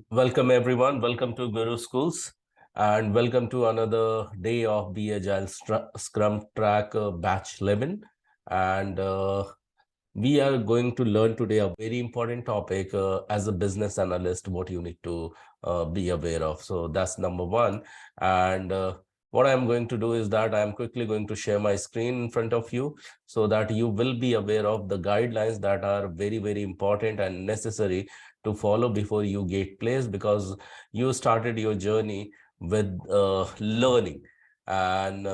Welcome everyone. Welcome to Guru Schools and welcome to another day of the Agile Scrum Track Batch 11. And we are going to learn today a very important topic as a business analyst, what you need to be aware of. So that's number one. And what I'm going to do is that I'm quickly going to share my screen in front of you so that you will be aware of the guidelines that are very, very important and necessary to follow before you get placed, because you started your journey with learning. And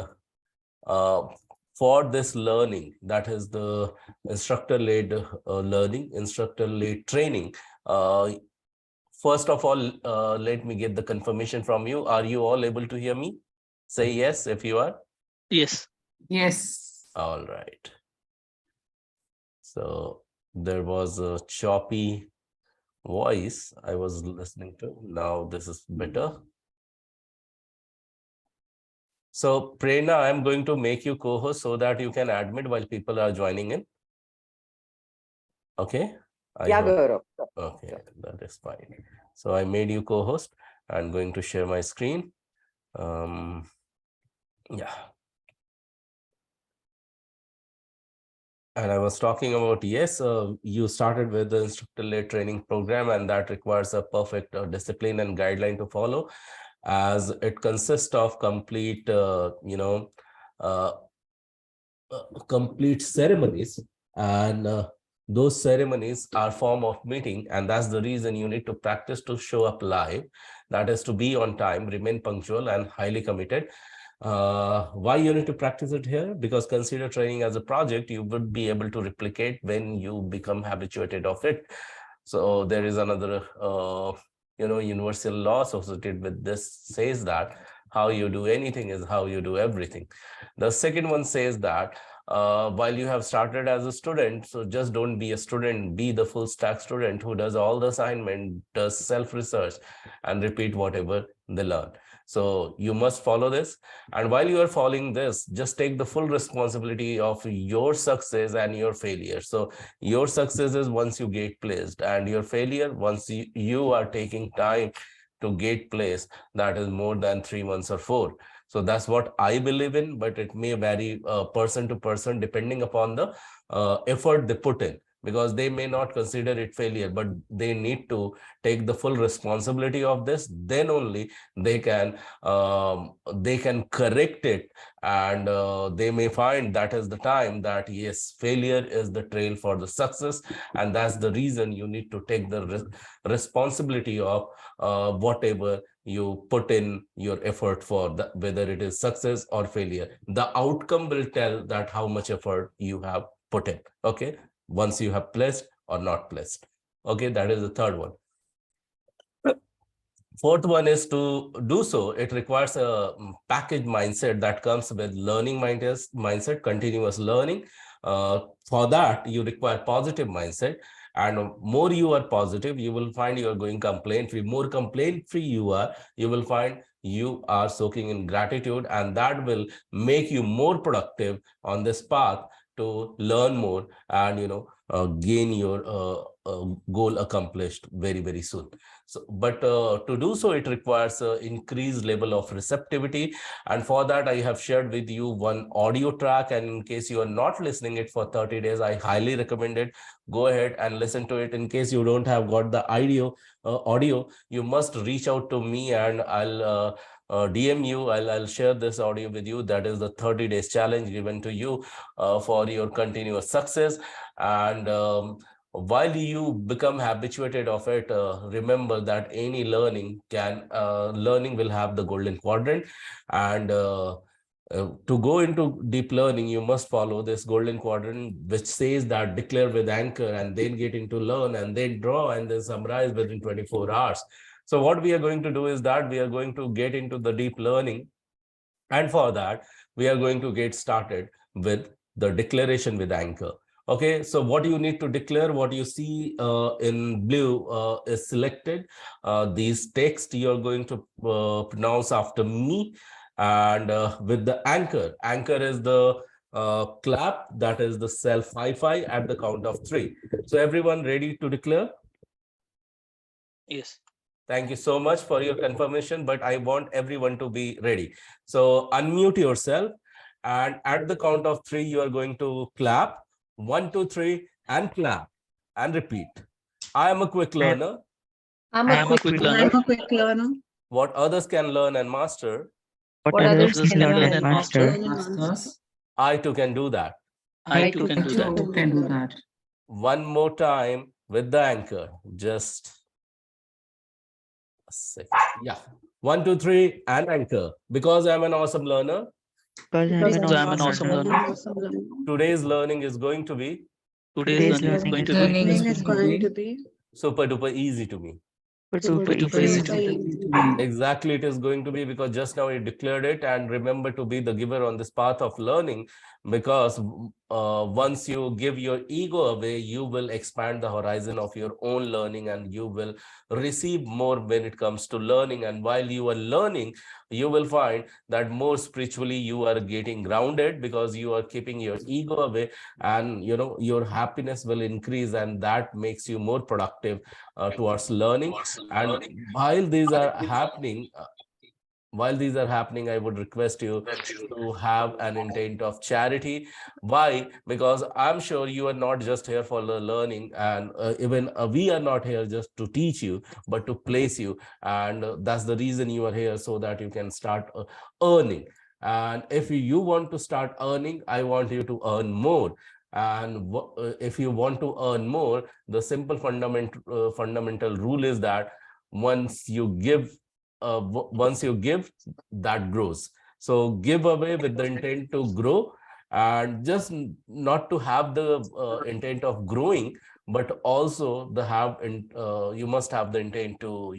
for this learning, that is the instructor-led learning, instructor-led training. First of all, let me get the confirmation from you. Are you all able to hear me? Say yes if you are. Yes. Yes. All right. So there was a choppy voice I was listening to. Now this is better. So Prerna, I'm going to make you co-host so that you can admit while people are joining in. Okay. Gaurav. Okay, that is fine. So I made you co-host. I'm going to share my screen. Yeah. And I was talking about, yes, you started with the instructor-led training program, and that requires a perfect discipline and guideline to follow, as it consists of complete, complete ceremonies, and those ceremonies are form of meeting, and that's the reason you need to practice to show up live. That is to be on time, remain punctual, and highly committed. Why you need to practice it here? Because consider training as a project you would be able to replicate when you become habituated of it. So there is another universal law associated with this, says that how you do anything is how you do everything. The second one says that while you have started as a student, so just don't be a student, be the full stack student who does all the assignment, does self-research, and repeat whatever they learn. So you must follow this. And while you are following this, just take the full responsibility of your success and your failure. So your success is once you get placed, and your failure once you are taking time to get placed, that is more than 3 months or 4. So that's what I believe in, but it may vary person to person depending upon the effort they put in, because they may not consider it failure, but they need to take the full responsibility of this. Then only they can correct it, and they may find that is the time that yes, failure is the trail for the success, and that's the reason you need to take the responsibility of whatever you put in your effort for, whether it is success or failure. The outcome will tell that how much effort you have put in. Okay, once you have placed or not placed. Okay, that is the third one. Fourth one is to do so, it requires a package mindset that comes with learning mindset, continuous learning. For that, you require positive mindset. And more you are positive, you will find you are going complaint free. More complaint free you are, you will find you are soaking in gratitude, and that will make you more productive on this path to learn more and gain your goal accomplished very, very soon. So, but to do so, it requires an increased level of receptivity. And for that, I have shared with you one audio track. And in case you are not listening it for 30 days, I highly recommend it. Go ahead and listen to it. In case you don't have got the audio, you must reach out to me, and I'll DM you. I'll share this audio with you. That is the 30 days challenge given to you for your continuous success. And while you become habituated of it, remember that any learning will have the golden quadrant. And to go into deep learning, you must follow this golden quadrant, which says that declare with anchor, and then get into learn, and then draw, and then summarize within 24 hours. So what we are going to do is that we are going to get into the deep learning. And for that, we are going to get started with the declaration with anchor. Okay, so what you need to declare, what you see in blue is selected. These text you're going to pronounce after me. And with the anchor is the clap, that is the self high-five at the count of 3. So everyone ready to declare? Yes. Thank you so much for your confirmation, but I want everyone to be ready. So unmute yourself, and at the count of three, you are going to clap. 1, 2, 3, and clap and repeat. I am a quick learner. I'm I a am a quick quick learner. learner. I'm a quick learner. What others can learn and master, What What others others can can learn learn and and master, Learn and masters. I too can do that. I too can do that. You can do that. One more time with the anchor. Just a second. Yeah. 1, 2, 3, and anchor. Because I'm an awesome learner, Because Because I'm an awesome I'm learner. an awesome learner. today's learning is going to be Today's learning is going to be Learning is going to be super duper easy to me. super duper easy to me. Exactly, it is going to be, because just now you declared it. And remember to be the giver on this path of learning, because once you give your ego away, you will expand the horizon of your own learning, and you will receive more when it comes to learning. And while you are learning, you will find that more spiritually you are getting grounded, because you are keeping your ego away, and your happiness will increase, and that makes you more productive towards learning. And while these are happening, I would request you to have an intent of charity. Why? Because I'm sure you are not just here for the learning, and even we are not here just to teach you, but to place you. And that's the reason you are here, so that you can start earning. And if you want to start earning, I want you to earn more. And if you want to earn more, the simple fundamental rule is that once you give, that grows. So give away with the intent to grow, and just not to have the intent of growing, but also you must have the intent to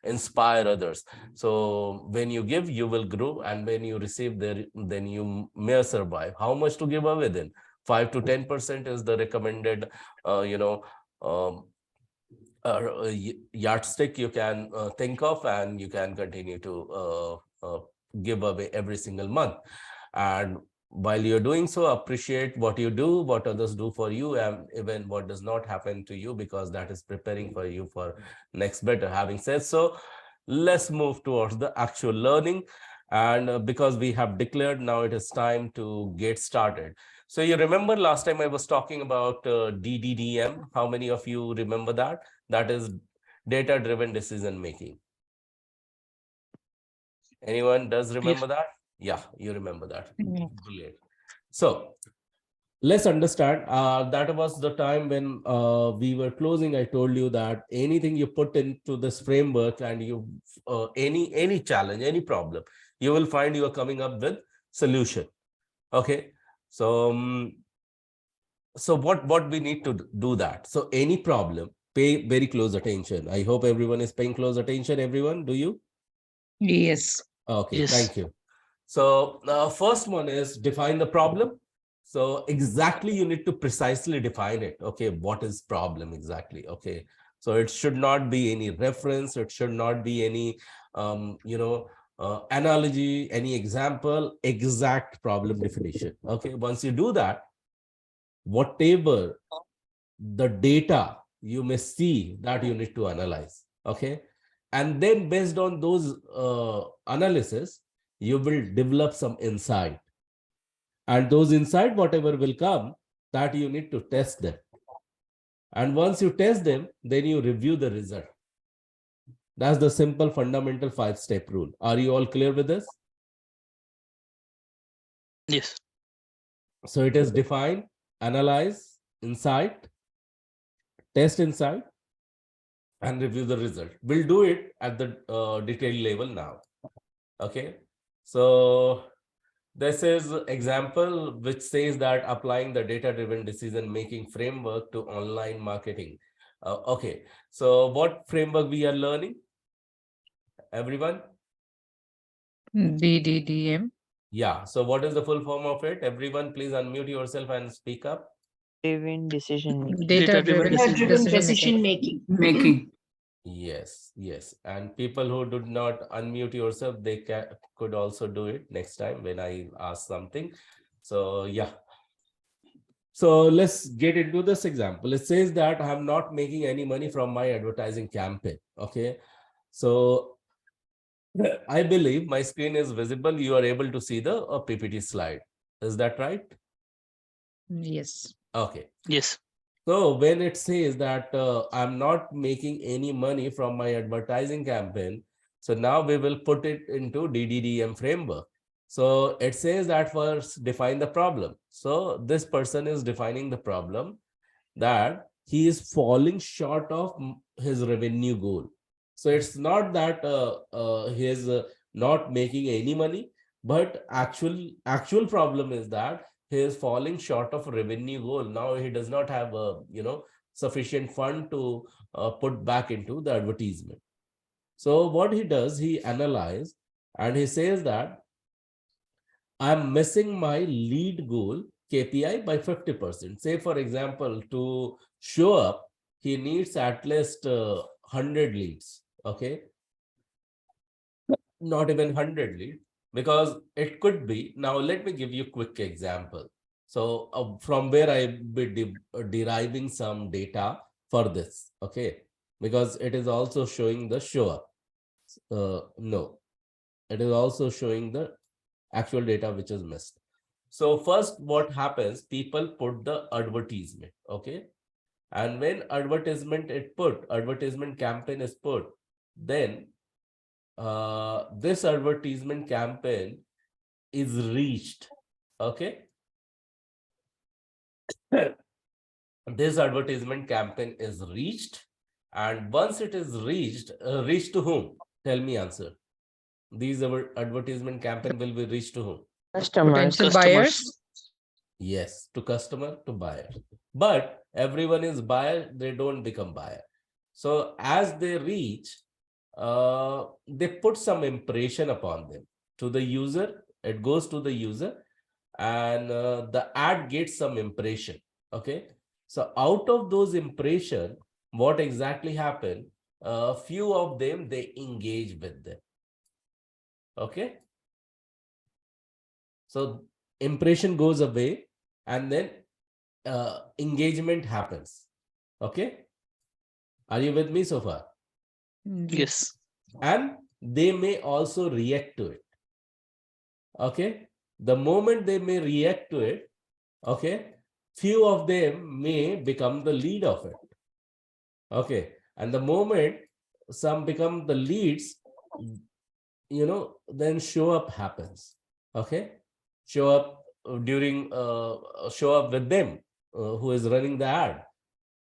inspire others. So when you give, you will grow, and when you receive there, then you may survive. How much to give away? Then 5 to 10% is the recommended um, yardstick you can think of, and you can continue to give away every single month. And while you're doing so, appreciate what you do, what others do for you, and even what does not happen to you, because that is preparing for you for next better. Having said so, let's move towards the actual learning. And because we have declared, now it is time to get started. So you remember last time I was talking about DDDM. How many of you remember that? That is data driven decision making. Anyone does remember that? Yeah, you remember that. Brilliant. So let's understand, that was the time when we were closing. I told you that anything you put into this framework, and you any challenge, any problem, you will find you are coming up with solution. Okay. So what we need to do that. So any problem, pay very close attention. I hope everyone is paying close attention. Everyone, do you? Yes. Okay, Yes. thank you. So first one is define the problem. So exactly, you need to precisely define it. Okay, what is problem exactly? Okay, so it should not be any reference. It should not be any analogy, any example. Exact problem definition. Okay, once you do that, whatever the data you may see, that you need to analyze. Okay, and then based on those analysis, you will develop some insight, and those insight, whatever will come, that you need to test them. And once you test them, then you review the result. That's the simple fundamental 5-step rule. Are you all clear with this? Yes. So it is define, analyze, insight, test insight, and review the result. We'll do it at the detailed level now. Okay, so this is example which says that applying the data-driven decision-making framework to online marketing. Okay, so what framework we are learning? Everyone? DDDM. Yeah, so what is the full form of it? Everyone, please unmute yourself and speak up. Driven decision making. Data-driven Data-driven decision decision making. making. Yes. And people who did not unmute yourself, they could also do it next time when I ask something. So yeah. So let's get into this example. It says that I'm not making any money from my advertising campaign. Okay. So I believe my screen is visible. You are able to see the PPT slide. Is that right? Yes. Okay. Yes. So when it says that I'm not making any money from my advertising campaign, so now we will put it into DDDM framework. So it says that first define the problem. So this person is defining the problem that he is falling short of his revenue goal. So it's not that he is not making any money, but actual problem is that he is falling short of revenue goal. Now he does not have a sufficient fund to put back into the advertisement. So what he does, he analyze and he says that I'm missing my lead goal KPI by 50%. Say, for example, to show up, he needs at least 100 leads. Okay. Not even 100 leads, because it could be. Now, let me give you a quick example. So, from where I be deriving some data for this. Okay. Because it is also showing the show up. No, it is also showing the actual data which is missed. So first, what happens? People put the advertisement, okay? And when advertisement campaign is put, then this advertisement campaign is reached, okay? This advertisement campaign is reached, and once it is reached to whom? Tell me answer. These advertisement campaign will be reached to whom? Customers. Potential buyers. Yes, to customer, to buyer. But everyone is buyer, they don't become buyer. So as they reach, they put some impression upon them. To the user, it goes to the user, and the ad gets some impression. Okay. So out of those impression, what exactly happened? Few of them, they engage with them. Okay. So impression goes away, and then engagement happens. Okay. Are you with me so far? Yes. And they may also react to it. Okay. The moment they may react to it, okay, few of them may become the lead of it. Okay. And the moment some become the leads, then show up happens. Okay. Show up show up with them who is running the ad.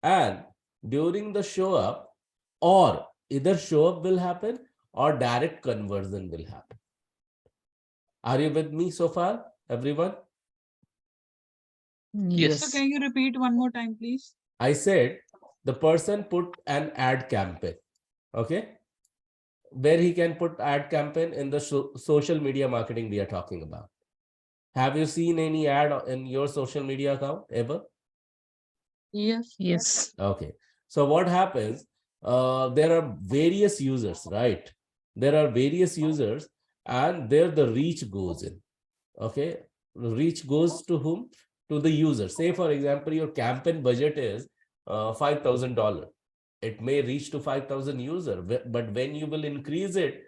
And during the show up, or either show up will happen or direct conversion will happen. Are you with me so far, everyone? Yes. So can you repeat one more time, please? I said the person put an ad campaign, okay? Where he can put ad campaign in the social media marketing we are talking about. Have you seen any ad in your social media account ever? Yes. Yes. Okay. So what happens? There are various users, right? There are various users, and there the reach goes in. Okay. Reach goes to whom? To the user. Say, for example, your campaign budget is $5,000. It may reach to 5,000 user, but when you will increase it,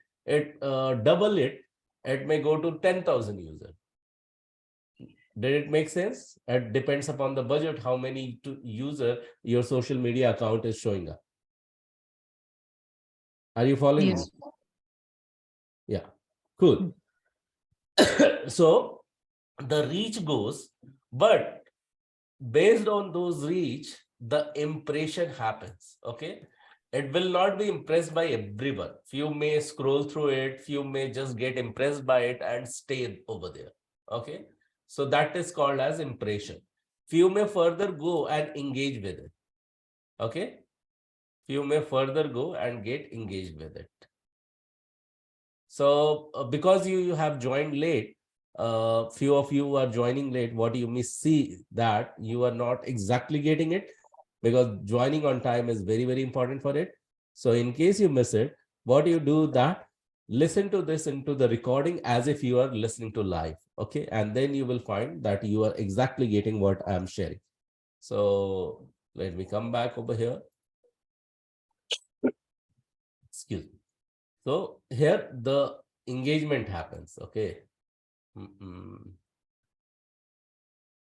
double it, it may go to 10,000 user. Did it make sense? It depends upon the budget, how many user your social media account is showing up. Are you following Yes. me? Yeah, cool. So the reach goes, but based on those reach, the impression happens. Okay. It will not be impressed by everyone. Few may scroll through it, few may just get impressed by it and stay over there. Okay. So that is called as impression. Few may further go and engage with it. Okay. Few may further go and get engaged with it. So because you have joined late, few of you are joining late, what you may see that you are not exactly getting it, because joining on time is very, very important for it. So in case you miss it, what you do that, listen to this into the recording as if you are listening to live. Okay. And then you will find that you are exactly getting what I'm sharing. So let me come back over here. Excuse me. So here the engagement happens. Okay.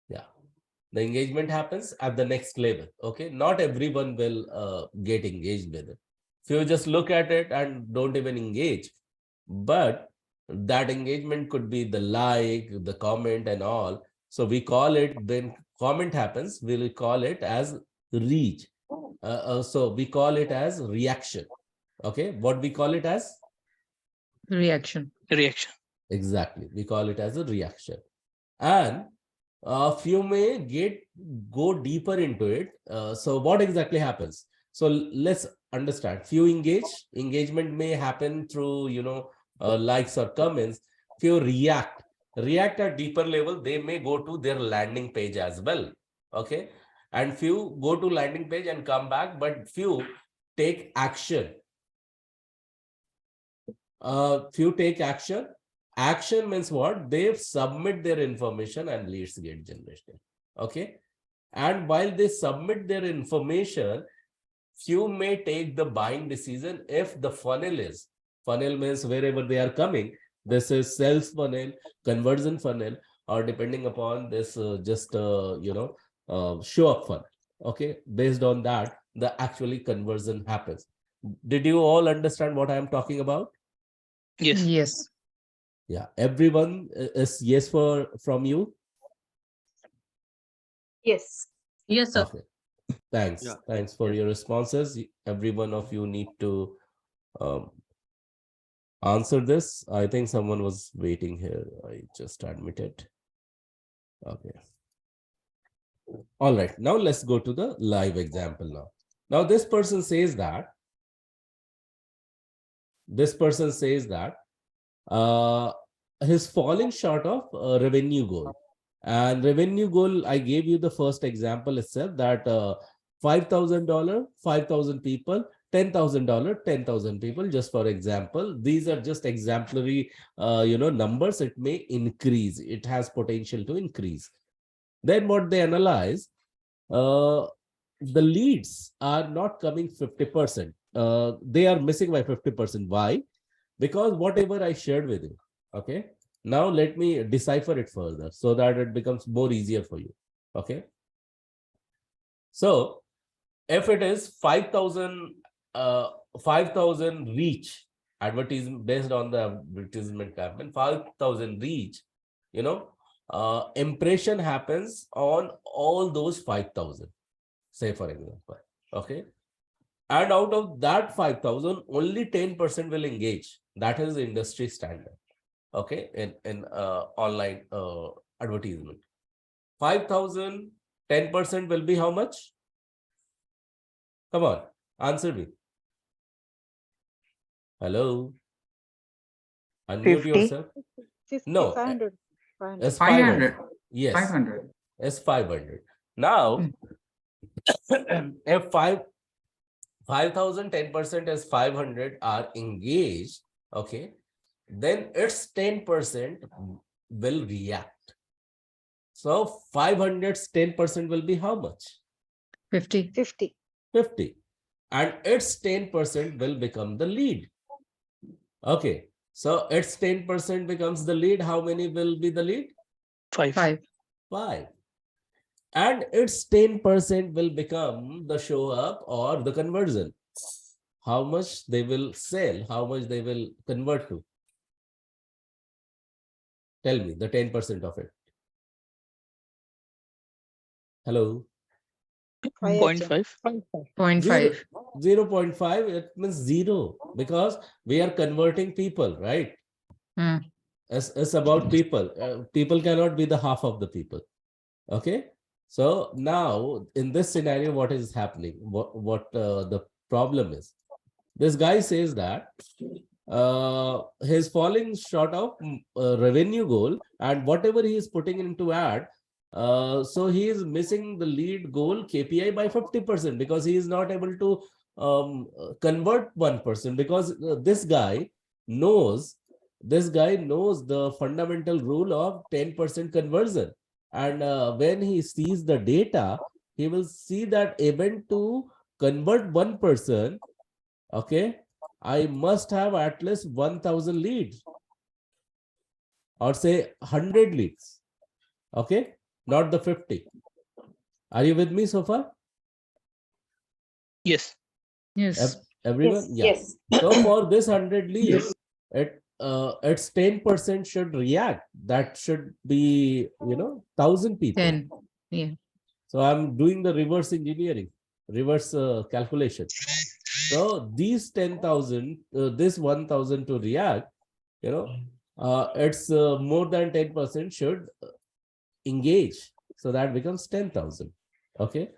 Yeah. The engagement happens at the next level. Okay. Not everyone will get engaged with it. Few just look at it and don't even engage. But that engagement could be the like, the comment and all. So we call it, when comment happens, we'll call it as reach. So we call it as reaction. Okay. What we call it as? Reaction. Reaction. Exactly. We call it as a reaction. And few may go deeper into it. So what exactly happens? So let's understand. Few engagement may happen through, likes or comments. Few react at deeper level. They may go to their landing page as well. Okay. And few go to landing page and come back, but few take action. Few take action. Action means what? They submit their information and leads get generated. Okay. And while they submit their information, few may take the buying decision if the funnel means wherever they are coming. This is sales funnel, conversion funnel, or depending upon this, show up funnel. Okay. Based on that, the actually conversion happens. Did you all understand what I am talking about? Yes. Yes. Yeah, everyone is yes from you. Yes. Yes, sir. Okay, thanks. Yeah. Thanks for your responses. Every one of you need to answer this. I think someone was waiting here. I just admitted. Okay. All right. Now let's go to the live example now. Now this person says that. He's falling short of revenue goal. And revenue goal, I gave you the first example itself, that $5,000, 5,000 people, $10,000, 10,000 people, just for example. These are just exemplary, numbers. It may increase. It has potential to increase. Then what they analyze, the leads are not coming 50%. They are missing by 50%. Why? Because whatever I shared with you, okay? Now let me decipher it further so that it becomes more easier for you, okay? So if it is 5,000 reach advertisement, based on the advertisement campaign, 5,000 reach, impression happens on all those 5,000, say for example, okay? And out of that 5,000, only 10% will engage. That is industry standard, okay, in online advertisement. 5,000, 10% will be how much? Come on, answer me. Hello? Unmute 50. yourself. 50, No, 500. it's 500. 500. Yes, 500. it's 500. Now, if 5,000, 10% is 500 are engaged, okay, then its 10% will react. So 500's 10% will be how much? 50. 50. 50. And its 10% will become the lead. Okay. So its 10% becomes the lead. How many will be the lead? 5. 5. 5. And its 10% will become the show up or the conversion. How much they will sell, how much they will convert to. Tell me the 10% of it. Hello. 0.5. 0.5. 0.5, it means 0, because we are converting people, right? It's about people. People cannot be the half of the people. Okay. So now in this scenario, what is happening? What the problem is? This guy says that he's falling short of revenue goal, and whatever he is putting into ad, so he is missing the lead goal KPI by 50%, because he is not able to convert 1%, because this guy knows the fundamental rule of 10% conversion. And when he sees the data, he will see that event to convert 1%, okay, I must have at least 1,000 leads, or say 100 leads. Okay, not the 50. Are you with me so far? Yes. Yes. Everyone? Yes. Yeah. So for this 100 leads, its 10% should react. That should be, 1,000 people. 10. Yeah. So I'm doing the reverse engineering, reverse calculation. So these 10,000, this 1,000 to react, it's more than 10% should engage. So that becomes 10,000. Okay.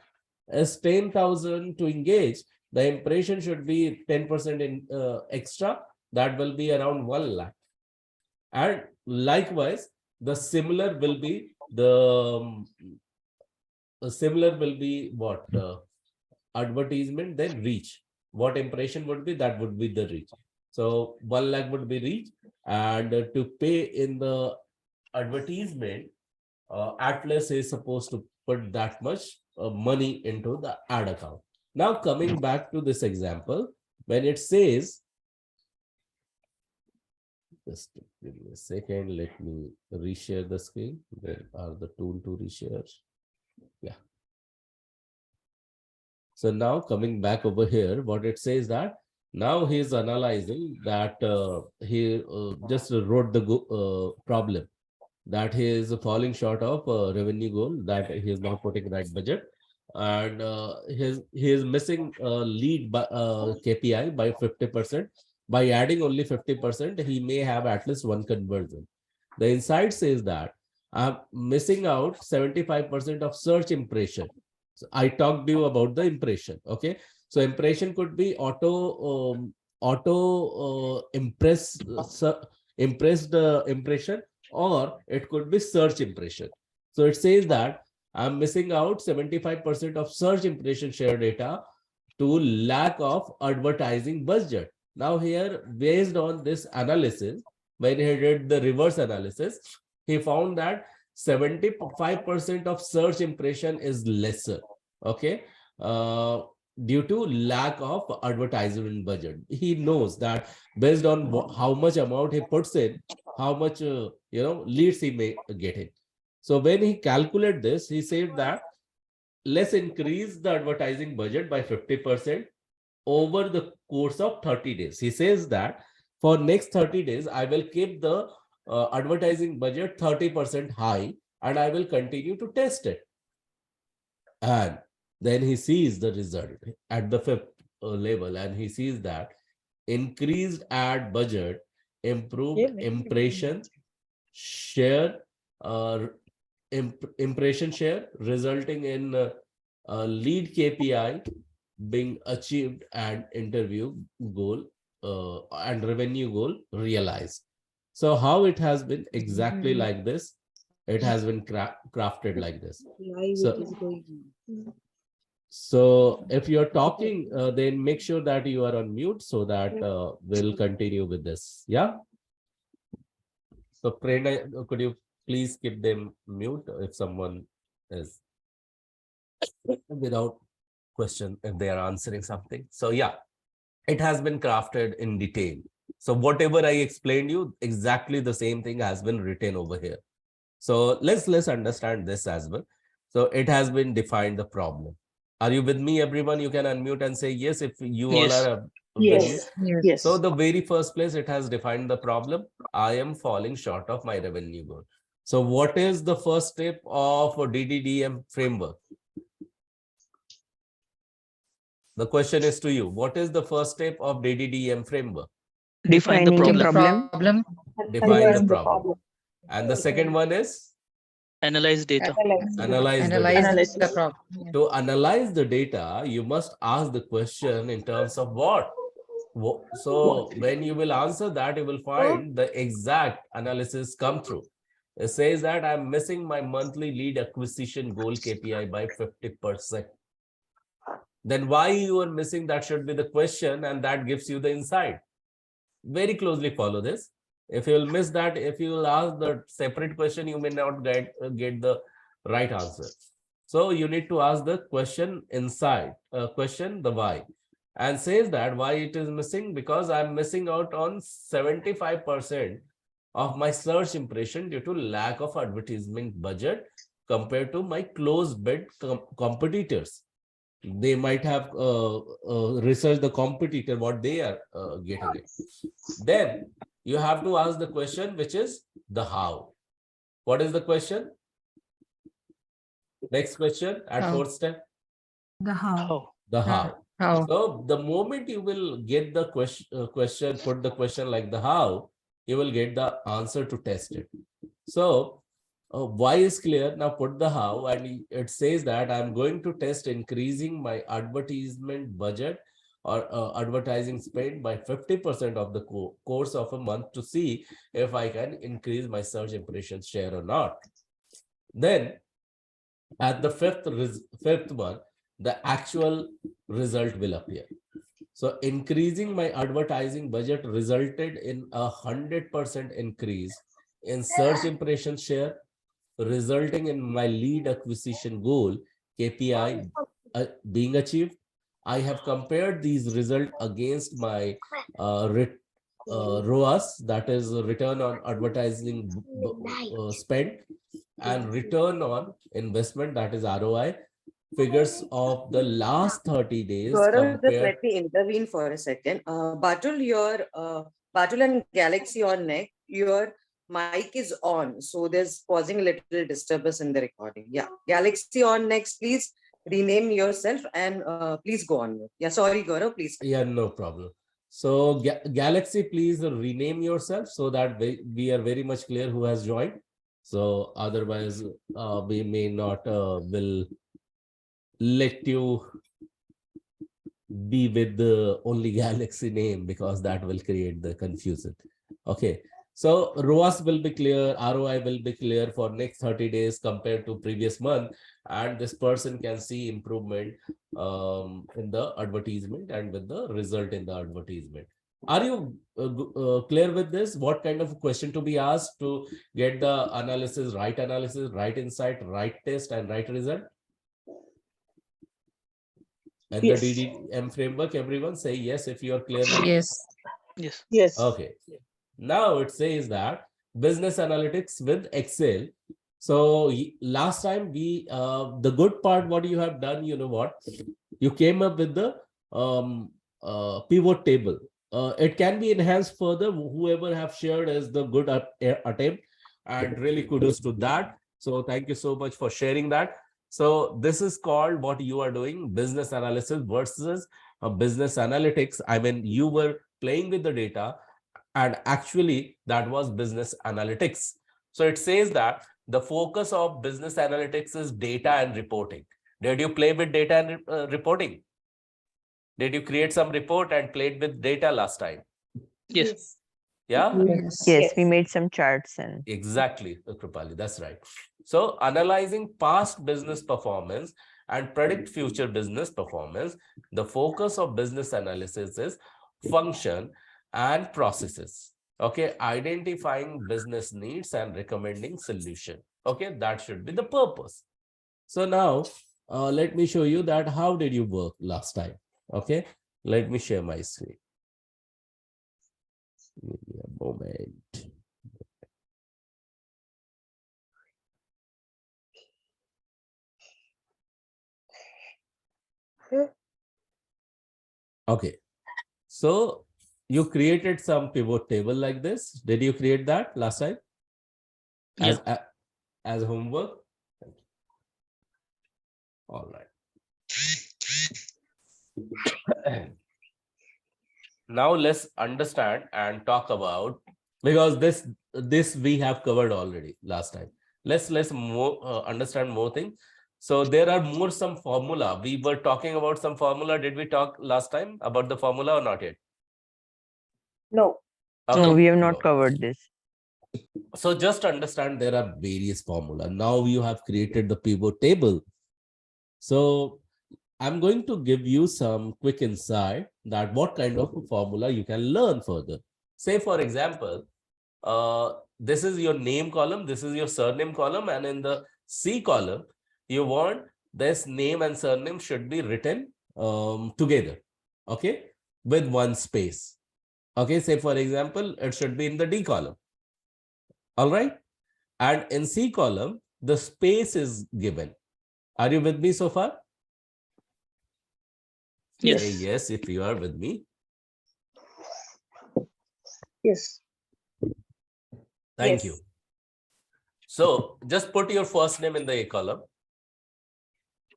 As 10,000 to engage, the impression should be 10% in extra. That will be around 1 lakh. And likewise, the similar will be what? Advertisement, then reach. What impression would be, that would be the reach. So 1 lakh would be reach, and to pay in the advertisement, Atlas is supposed to put that much money into the ad account. Now coming back to this example, when it says, just give me a second, let me reshare the screen. Where are the tool to reshare? Yeah. So now coming back over here, what it says that now he is analyzing that he just wrote the problem, that he is falling short of revenue goal, that he is not putting right budget, and he is missing lead by KPI by 50%. By adding only 50%, he may have at least one conversion. The insight says that I'm missing out 75% of search impression. So I talked to you about the impression. Okay, so impression could be auto impressed impression, or it could be search impression. So it says that I'm missing out 75% of search impression share data to lack of advertising budget. Now here, based on this analysis, when he did the reverse analysis, he found that 75% of search impression is lesser. Okay. Due to lack of advertisement budget. He knows that based on how much amount he puts in, how much leads he may get in. So when he calculate this, he said that let's increase the advertising budget by 50% over the course of 30 days. He says that for next 30 days, I will keep the advertising budget 30% high, and I will continue to test it. And then he sees the result at the fifth level, and he sees that increased ad budget, improved impression share, impression share, resulting in lead KPI being achieved and interview goal and revenue goal realized. So how it has been exactly like this? It has been crafted like this. So if you're talking, then make sure that you are on mute so that we'll continue with this. Yeah. So Prerna, could you please keep them mute if someone is without question, if they are answering something. So yeah, it has been crafted in detail. So whatever I explained you, exactly the same thing has been written over here. So let's understand this as well. So it has been defined the problem. Are you with me, everyone? You can unmute and say yes if you all are. Yes. Yes. So the very first place, it has defined the problem. I am falling short of my revenue goal. So what is the first step of a DDDM framework? The question is to you. What is the first step of DDDM framework? Define the problem. Define the problem. And the second one is? Analyze data. Analyze the Analyze data. the problem. To analyze the data, you must ask the question in terms of what? So when you will answer that, you will find the exact analysis come through. It says that I'm missing my monthly lead acquisition goal KPI by 50%. Then why you are missing, that should be the question, and that gives you the insight. Very closely follow this. If you will miss that, if you will ask the separate question, you may not get the right answer. So you need to ask the question inside, question the why. and says that why it is missing, because I'm missing out on 75% of my search impression due to lack of advertisement budget compared to my close bid competitors. They might have researched the competitor, what they are getting it. Then you have to ask the question, which is the how. What is the question? Next question at How. fourth step. The how. How? The how. How? So the moment you will get the question, put the question like the how, you will get the answer to test it. So why is clear. Now put the how, and it says that I'm going to test increasing my advertisement budget or advertising spend by 50% of the course of a month to see if I can increase my search impressions share or not. Then at the fifth one, the actual result will appear. So increasing my advertising budget resulted in 100% increase in search impression share, resulting in my lead acquisition goal KPI being achieved. I have compared these results against my ROAS, that is return on advertising spend, and return on investment, that is ROI, figures of the last 30 days Gaurav, just compared. let me intervene for a second. Batul and Galaxy on neck, your mic is on. So there's causing a little disturbance in the recording. Yeah. Galaxy on next, please rename yourself and please go on. Yeah, sorry, Gaurav, please. Yeah, no problem. So Galaxy, please rename yourself so that we are very much clear who has joined. So otherwise, we may not will let you be with the only Galaxy name, because that will create the confusion. Okay. So ROAS will be clear, ROI will be clear for next 30 days compared to previous month, and this person can see improvement in the advertisement and with the result in the advertisement. Are you clear with this? What kind of question to be asked to get the analysis, right insight, right test, and right result? And Yes. the DDM framework, everyone say yes if you are clear with it. Yes. Yes. Yes. Okay. Now it says that business analytics with Excel. So last time we, the good part, what you have done, you know what? You came up with the pivot table. It can be enhanced further. Whoever have shared is the good attempt, and really kudos to that. So thank you so much for sharing that. So this is called what you are doing, business analysis versus business analytics. I mean, you were playing with the data, and actually that was business analytics. So it says that the focus of business analytics is data and reporting. Did you play with data and reporting? Did you create some report and played with data last time? Yes. Yeah? Yes. We made some charts and Exactly, Krupali, that's right. So analyzing past business performance and predict future business performance, the focus of business analysis is function and processes. Okay, identifying business needs and recommending solution. Okay, that should be the purpose. So now let me show you that how did you work last time. Okay, let me share my screen. Give me a moment. Okay, so you created some pivot table like this. Did you create that last time as homework? All right. Now let's understand and talk about, because this we have covered already last time. Let's more understand more things. So there are more some formula. We were talking about some formula. Did we talk last time about the formula or not yet? No. Okay. no, we have not No. covered this. So just understand there are various formula. Now you have created the pivot table. So I'm going to give you some quick insight that what kind of formula you can learn further. Say for example, this is your name column, this is your surname column, and in the C column, you want this name and surname should be written together. okay, with one space. Okay, say for example, it should be in the D column. All right. And in C column, the space is given. Are you with me so far? Yes. Say yes, if you are with me. Yes. Thank Yes. you. So just put your first name in the A column.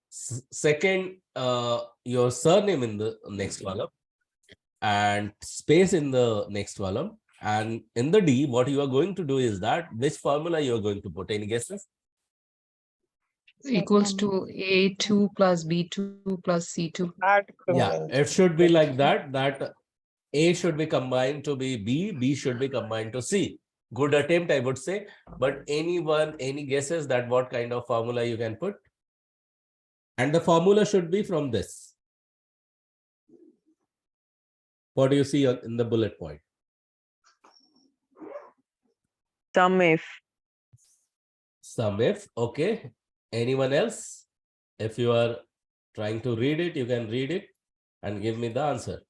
Second, your surname in the next column, and space in the next column. And in the D, what you are going to do is that which formula you are going to put. Any guesses? Equals to A2 plus B2 plus C2. Yeah, it should be like that, that A should be combined to be B, B should be combined to C. Good attempt, I would say. But anyone, any guesses that what kind of formula you can put? And the formula should be from this. What do you see in the bullet point? Sum if. Sum if, okay. Anyone else? If you are trying to read it, you can read it and give me the answer.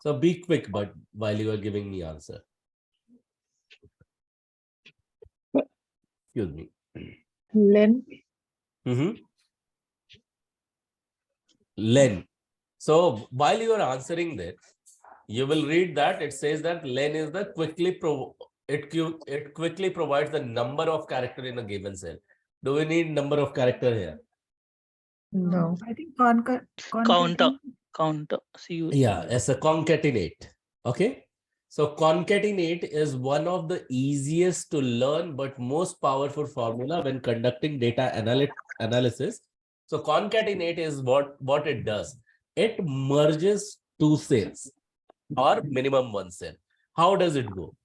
So be quick, but while you are giving me answer. Excuse me. Len. Len. So while you are answering that, you will read that it says that len is the it quickly provides the number of character in a given cell. Do we need number of character here? No. I think Counter. See. Yeah, as a concatenate. Okay. So concatenate is one of the easiest to learn but most powerful formula when conducting data analysis. So concatenate is what it does. It merges two cells or minimum one cell. How does it go?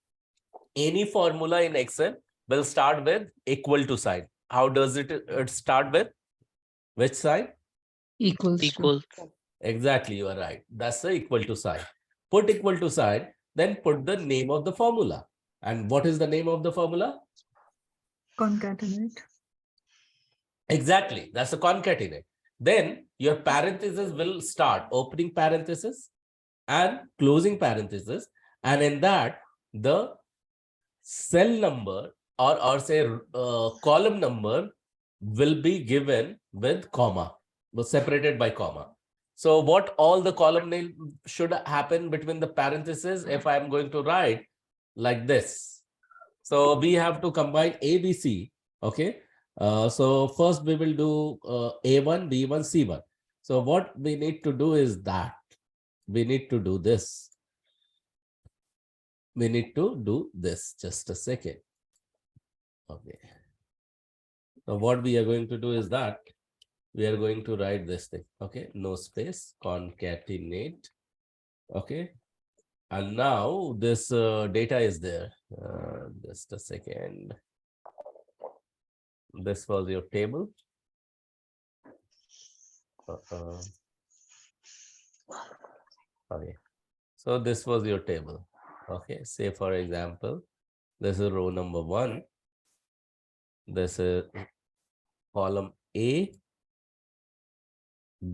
Any formula in Excel will start with equal to sign. How does it start with? Which sign? Equals to. Equal. Exactly, you are right. That's the equal to sign. Put equal to sign, then put the name of the formula. And what is the name of the formula? Concatenate. Exactly, that's a concatenate. Then your parenthesis will start opening parenthesis and closing parenthesis. And in that, the cell number or say column number will be given with comma, was separated by comma. So what all the column name should happen between the parentheses if I am going to write like this. So we have to combine ABC. Okay. So first we will do A1, B1, C1. So what we need to do is that we need to do this. We need to do this. Just a second. Okay. Now what we are going to do is that we are going to write this thing. Okay. No space, concatenate. Okay. And now this data is there. Just a second. This was your table. Okay. So this was your table. Okay. Say for example, this is row number 1. This is column A,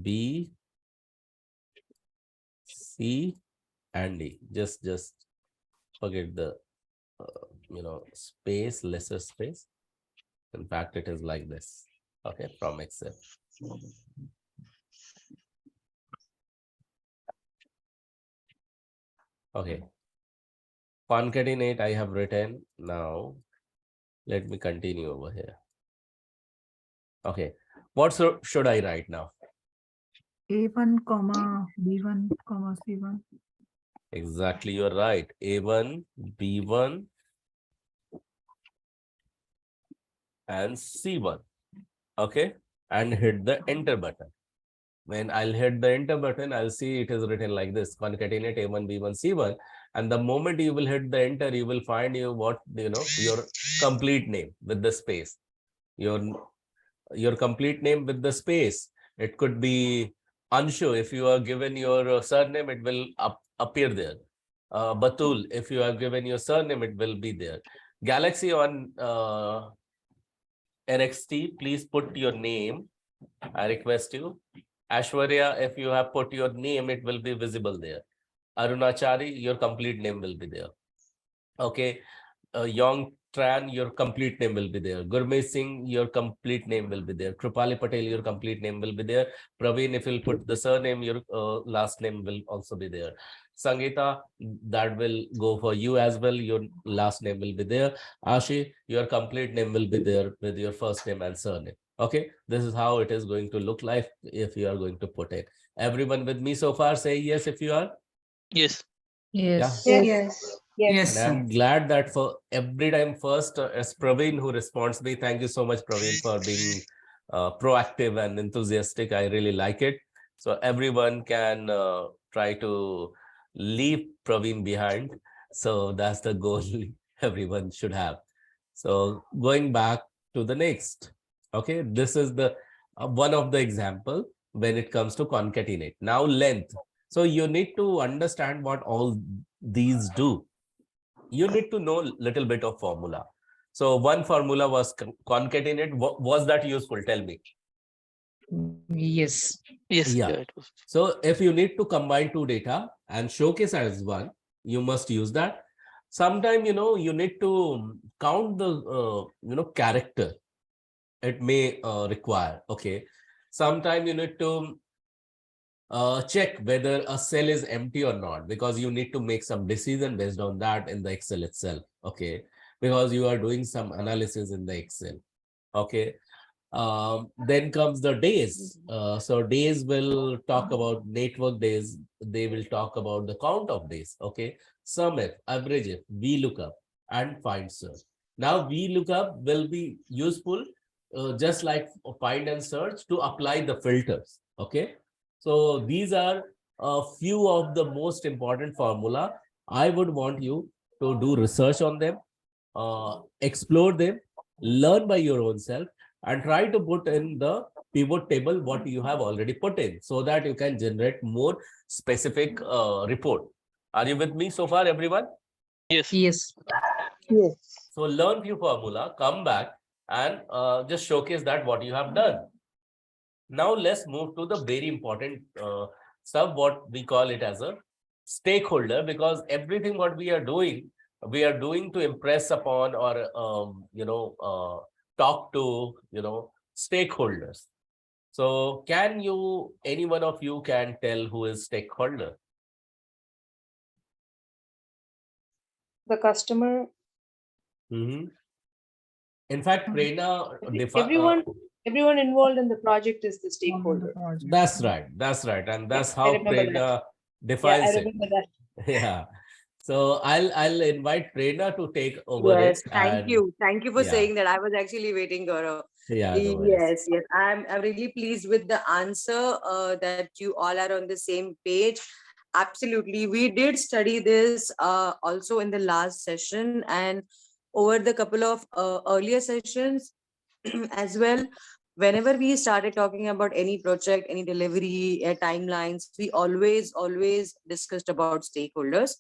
B, C, and D. Just forget the space, lesser space. In fact, it is like this. Okay, from Excel. Okay. Concatenate I have written. Now let me continue over here. Okay. What should I write now? A1, B1, C1. Exactly, you're right. A1, B1, and C1. Okay. And hit the enter button. When I'll hit the enter button, I'll see it is written like this: concatenate A1, B1, C1. And the moment you will hit the enter, you will find your complete name with the space. Your complete name with the space. It could be Anshu. If you are given your surname, it will appear there. Batul, if you are given your surname, it will be there. Galaxy on NXT, please put your name I request you. Ashwarya, if you have put your name, it will be visible there. Arunachari, your complete name will be there. Okay. Yong Tran, your complete name will be there. Gurmeet Singh, your complete name will be there. Kripali Patel, your complete name will be there. Praveen, if you'll put the surname, your last name will also be there. Sangeeta, that will go for you as well. Your last name will be there. Ashi, your complete name will be there with your first name and surname. Okay, this is how it is going to look like if you are going to put it. Everyone with me so far, say yes if you are. Yes. Yes. Yes. And I'm glad that for every time first, as Praveen who responds me, thank you so much, Praveen, for being proactive and enthusiastic. I really like it. So everyone can try to leave Praveen behind. So that's the goal everyone should have. So going back to the next. Okay, this is the one of the example when it comes to concatenate. Now length. So you need to understand what all these do. You need to know a little bit of formula. So one formula was concatenate. Was that useful? Tell me. Yes. Yes. Yeah. It was. So if you need to combine two data and showcase as one, you must use that. Sometime, you need to count the, character it may require. Okay. Sometime you need to check whether a cell is empty or not, because you need to make some decision based on that in the Excel itself. Okay, because you are doing some analysis in the Excel. Okay, then comes the days. So days will talk about network days. They will talk about the count of days. Okay, sum if, average if, VLOOKUP, and find search. Now VLOOKUP will be useful just like find and search to apply the filters. Okay, so these are a few of the most important formula. I would want you to do research on them, explore them, learn by your own self, and try to put in the pivot table what you have already put in, so that you can generate more specific report. Are you with me so far, everyone? Yes. Yes. Yes. So learn few formula, come back and just showcase that what you have done. Now let's move to the very important stuff, what we call it as a stakeholder, because everything what we are doing to impress upon or talk to stakeholders. So can you, any one of you can tell who is stakeholder? The customer, In fact, Prerna everyone involved in the project is the stakeholder. that's right, and that's I how remember Prerna that. defines I it. remember that. Yeah. So I'll invite Prerna to take over it. Yes, thank And you. Thank you for yeah, saying that. I was actually waiting, Gaurav. yeah, no worries. Yes. I'm really pleased with the answer that you all are on the same page. Absolutely. We did study this also in the last session and over the couple of earlier sessions as well. Whenever we started talking about any project, any delivery, timelines, we always discussed about stakeholders.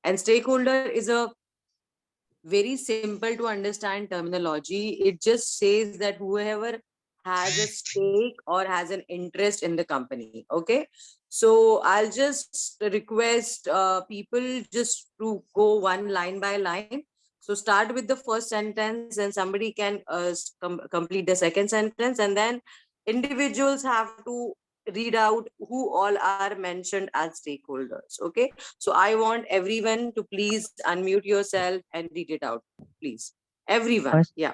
And stakeholder is a very simple to understand terminology. It just says that whoever has a stake or has an interest in the company. Okay. So I'll just request people just to go one line by line. So start with the first sentence and somebody can complete the second sentence, and then individuals have to read out who all are mentioned as stakeholders. Okay. So I want everyone to please unmute yourself and read it out, please. Everyone. Yeah.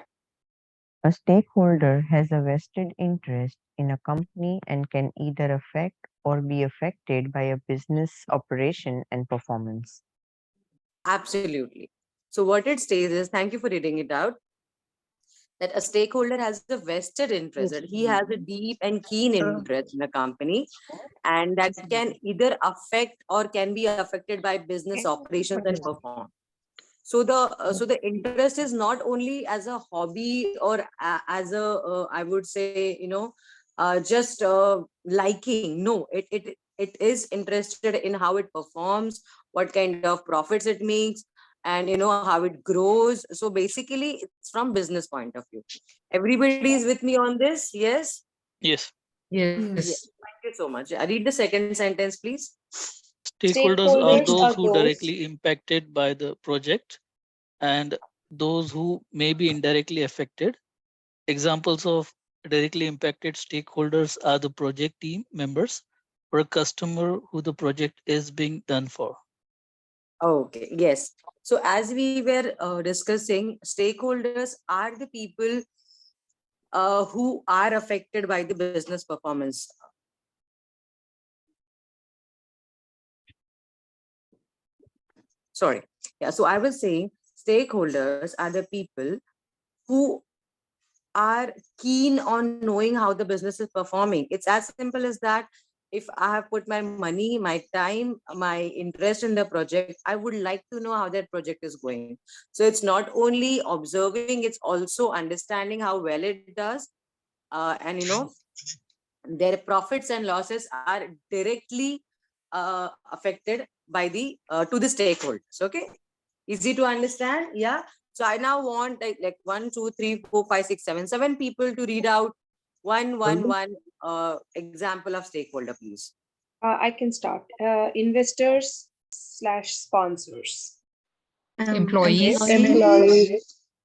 A stakeholder has a vested interest in a company and can either affect or be affected by a business operation and performance. Absolutely. So what it states is, thank you for reading it out, that a stakeholder has a vested interest, that he has a deep and keen interest in a company, and that can either affect or can be affected by business operations and performance. So the interest is not only as a hobby or as a I would say just liking. No, it is interested in how it performs, what kind of profits it makes, and how it grows. So basically it's from business point of view. Everybody is with me on this? Yes. Yes. Yes. Thank you so much. Read the second sentence, please. Stakeholders are Stakeholders those are who those. directly impacted by the project and those who may be indirectly affected. Examples of directly impacted stakeholders are the project team members or a customer who the project is being done for. Okay, yes. So as we were discussing, stakeholders are the people who are affected by the business performance. Sorry. Yeah, so I was saying stakeholders are the people who are keen on knowing how the business is performing. It's as simple as that. If I have put my money, my time, my interest in the project, I would like to know how that project is going. So it's not only observing, it's also understanding how well it does. And their profits and losses are directly affected by the to the stakeholders. Okay, easy to understand. Yeah, so I now want like 1 2 3 4 5 6 7 7 people to read out one example of stakeholder, please. I can start. Investors slash sponsors. Employees.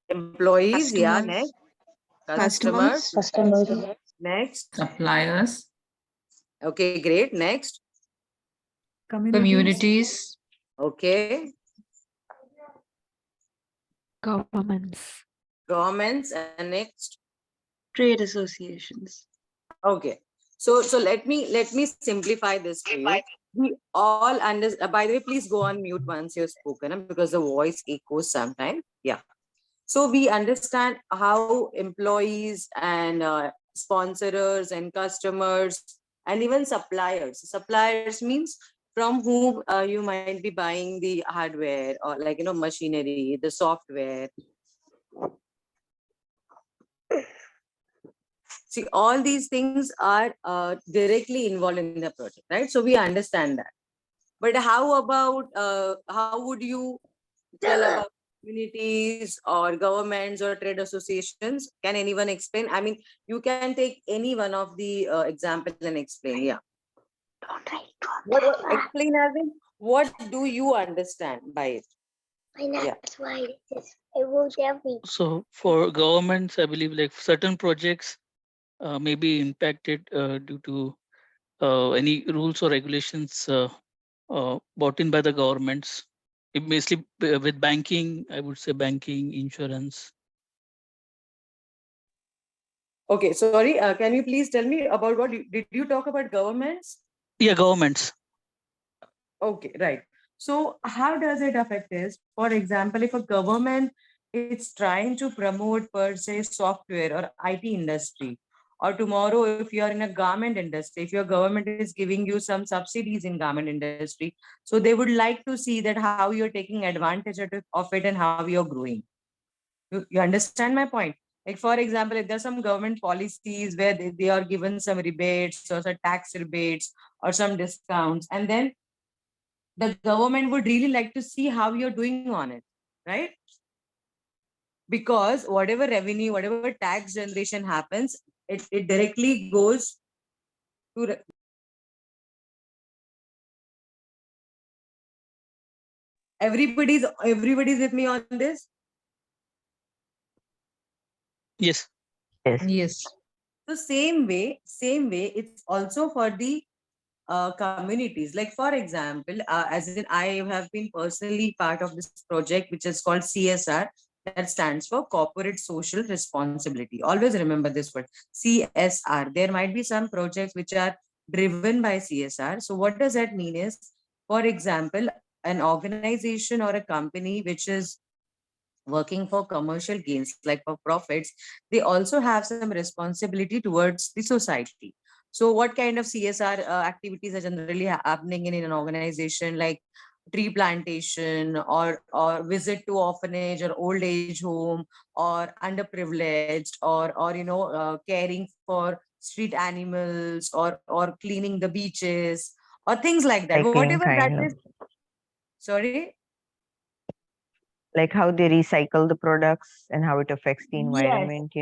Employees, yeah. Customers. Next, customers. Next, Suppliers. okay, great. Next, Communities. okay, Governments. governments, and next, Trade associations. okay. So let me simplify this for you. We all understand. By the way, please go on mute once you've spoken because the voice echoes sometimes. Yeah. So we understand how employees and sponsors and customers and even suppliers. Suppliers means from whom you might be buying the hardware or like machinery, the software. See, all these things are directly involved in the project, right? So we understand that. But how would you tell about communities or governments or trade associations? Can anyone explain? I mean, you can take any one of the examples and explain. Yeah. What explain as in what do you understand by it? Yeah. So for governments, I believe like certain projects may be impacted due to any rules or regulations brought in by the governments. It basically with banking, I would say banking, insurance. Okay. Sorry. Can you please tell me about did you talk about governments? Yeah, governments. Okay, right. So how does it affect this? For example, if a government is trying to promote per se software or IT industry, or tomorrow if you are in a garment industry, if your government is giving you some subsidies in garment industry, so they would like to see that how you're taking advantage of it and how you're growing. You understand my point? Like for example, if there's some government policies where they are given some rebates or some tax rebates or some discounts, and then the government would really like to see how you're doing on it, right? Because whatever revenue, whatever tax generation happens, it directly goes to everybody's with me on this. Yes. Yes. Yes. So same way, it's also for the communities. Like for example, as in I have been personally part of this project, which is called CSR. That stands for Corporate Social Responsibility. Always remember this word, CSR. There might be some projects which are driven by CSR. So what does that mean is, for example, an organization or a company which is working for commercial gains, like for profits, they also have some responsibility towards the society. So what kind of CSR activities are generally happening in an organization, like tree plantation or visit to orphanage or old age home or underprivileged or caring for street animals or cleaning the beaches or things like that, Cycling whatever that kind of, is. Sorry. like how they recycle the products and how it affects the Yes. environment,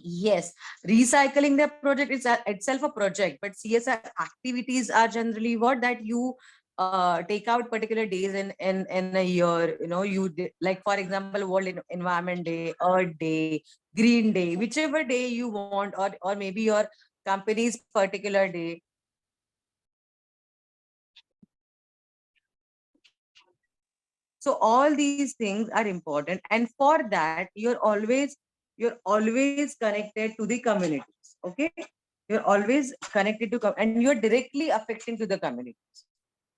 Yes, recycling the project is itself a project, but CSR activities are generally what that you take out particular days in a year. You know, like for example, World Environment Day, Earth Day, Green Day, whichever day you want, or maybe your company's particular day. So all these things are important, and for that you're always connected to the communities. Okay, you're always connected to and you're directly affecting to the communities.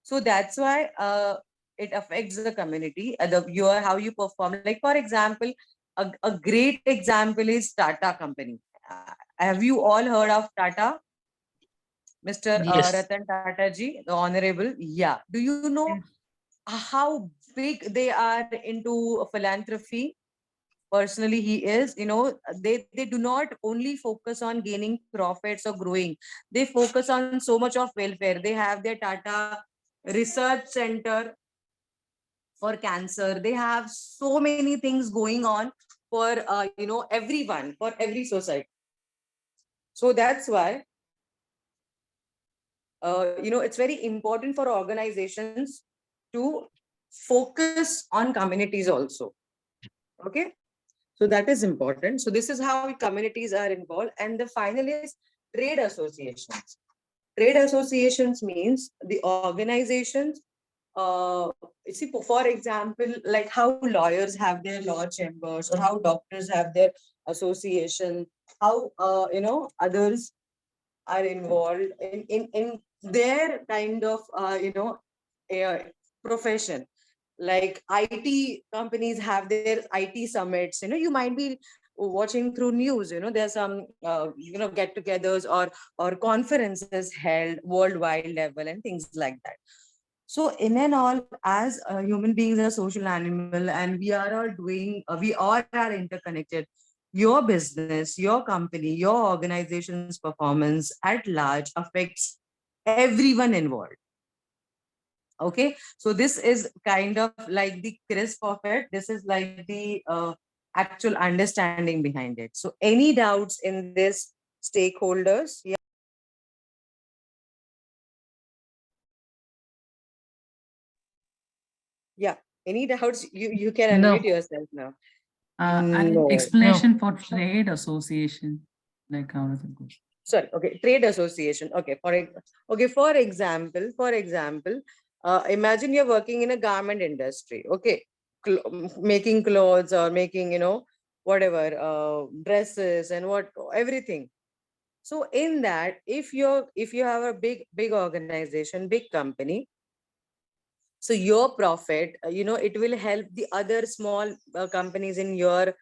So that's why it affects the community. Your how you perform. Like for example, a great example is Tata company. Have you all heard of Tata? Mr. Yes. Ratan Tata ji, the honorable. Yeah. Do you know Yes. how big they are into philanthropy? Personally, he is, you know, they do not only focus on gaining profits or growing. They focus on so much of welfare. They have their Tata Research Center for cancer. They have so many things going on for everyone, for every society. So that's why it's very important for organizations to focus on communities also. Okay, so that is important. So this is how communities are involved. And the final is trade associations. Trade associations means the organizations, see, for example, like how lawyers have their law chambers, or how doctors have their association, how others are involved in their kind of uh, profession. Like IT companies have their IT summits. You know, you might be watching through news. You know, there's some get-togethers or conferences held worldwide level and things like that. So in and all, as human beings are social animal, and we are all doing, we all are interconnected. Your business, your company, your organization's performance at large affects everyone involved. Okay, so this is kind of like the crisp of it. This is like the actual understanding behind it. So any doubts in this, stakeholders? Yeah. Yeah. Any doubts? You can No. unmute yourself now. And No. explanation for trade association, like how does it go? Sorry. Okay, trade association. Okay, for example, imagine you're working in a garment industry. Okay, making clothes or making whatever dresses and everything. So in that, if you have a big organization, big company, so your profit, it will help the other small companies in your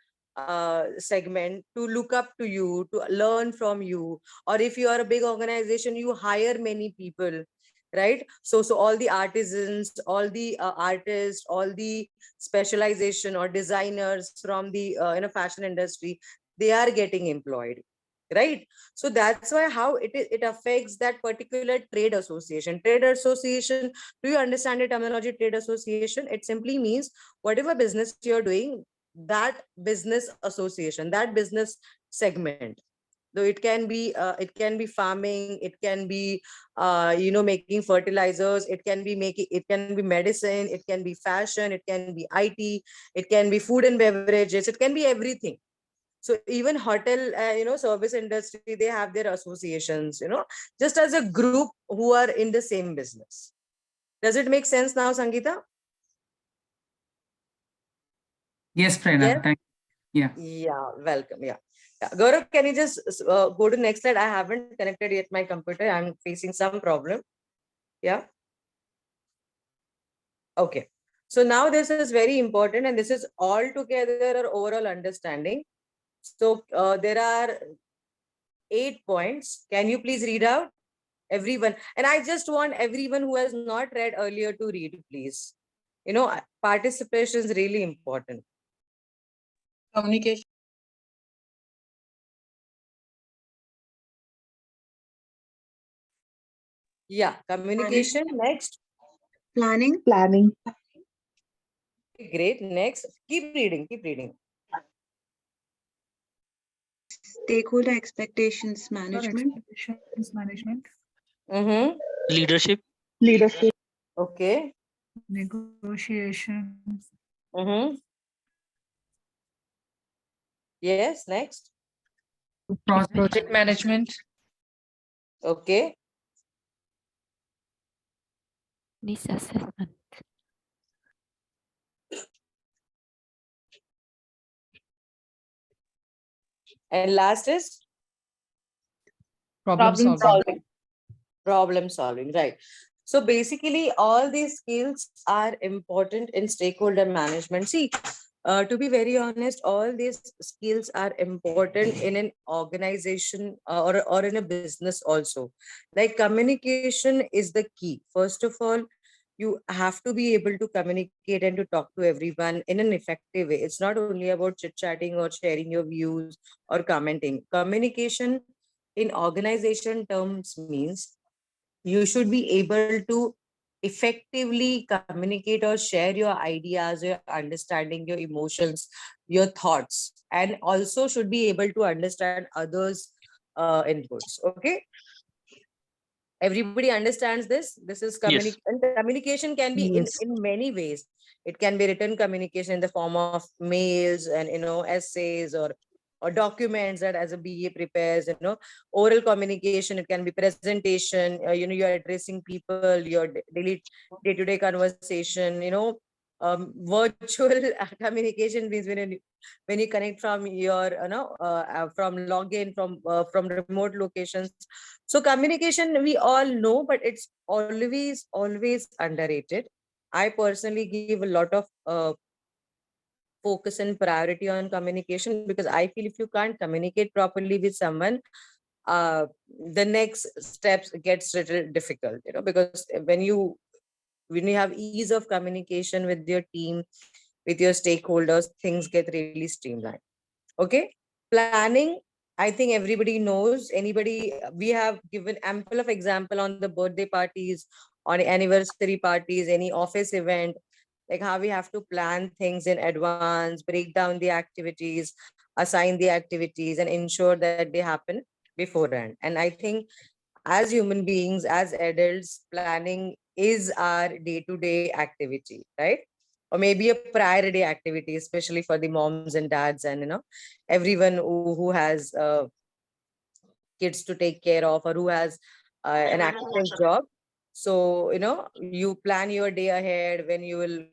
segment to look up to you, to learn from you. Or if you are a big organization, you hire many people, right? So all the artisans, all the artists, all the specialization or designers from the fashion industry, they are getting employed, right? So that's why how it affects that particular trade association. Do you understand the terminology trade association? It simply means whatever business you're doing, that business association, that business segment. Though it can be farming, it can be making fertilizers, it can be medicine, it can be fashion, it can be IT, it can be food and beverages, it can be everything. So even hotel service industry, they have their associations, just as a group who are in the same business. Does it make sense now, Sangeeta? Yes, Prerna. Yes. Thank you. Yeah. Yeah, welcome. Yeah. Gaurav, can you just go to next slide? I haven't connected yet my computer. I'm facing some problem. Yeah. Okay. So now this is very important, and this is all together or overall understanding. So there are 8 points. Can you please read out? Everyone. And I just want everyone who has not read earlier to read, please. Participation is really important. Communication. Yeah, communication. Next. Planning. Great. Next. Keep reading. Stakeholder expectations Or management. expectations management. Mm-hmm. Leadership. Leadership. Okay. Negotiations. Mm-hmm. Yes, next. Project management. Okay. Needs assessment. And last is Problem solving. problem solving, right? So basically, all these skills are important in stakeholder management. See, to be very honest, all these skills are important in an organization or in a business also. Like communication is the key. First of all, you have to be able to communicate and to talk to everyone in an effective way. It's not only about chit chatting or sharing your views or commenting. Communication in organization terms means you should be able to effectively communicate or share your ideas, your understanding, your emotions, your thoughts, and also should be able to understand others inputs. Okay, everybody understands this. This is Yes. and communication can be Yes. in many ways. It can be written communication in the form of mails and essays or documents that as a BA prepares, oral communication. It can be presentation, you're addressing people, your daily day-to-day conversation, virtual communication means when you connect from your from login from remote locations. So communication we all know, but it's always underrated. I personally give a lot of focus and priority on communication, because I feel if you can't communicate properly with someone, the next steps gets little difficult, because when you have ease of communication with your team, with your stakeholders, things get really streamlined. Okay. Planning, I think everybody knows. Anybody, we have given ample of example on the birthday parties, on anniversary parties, any office event, like how we have to plan things in advance, break down the activities, assign the activities, and ensure that they happen beforehand. And I think as human beings, as adults, planning is our day-to-day activity, right? Or maybe a prior day activity, especially for the moms and dads, and everyone who has kids to take care of, or who has an active job. So you plan your day ahead, when you will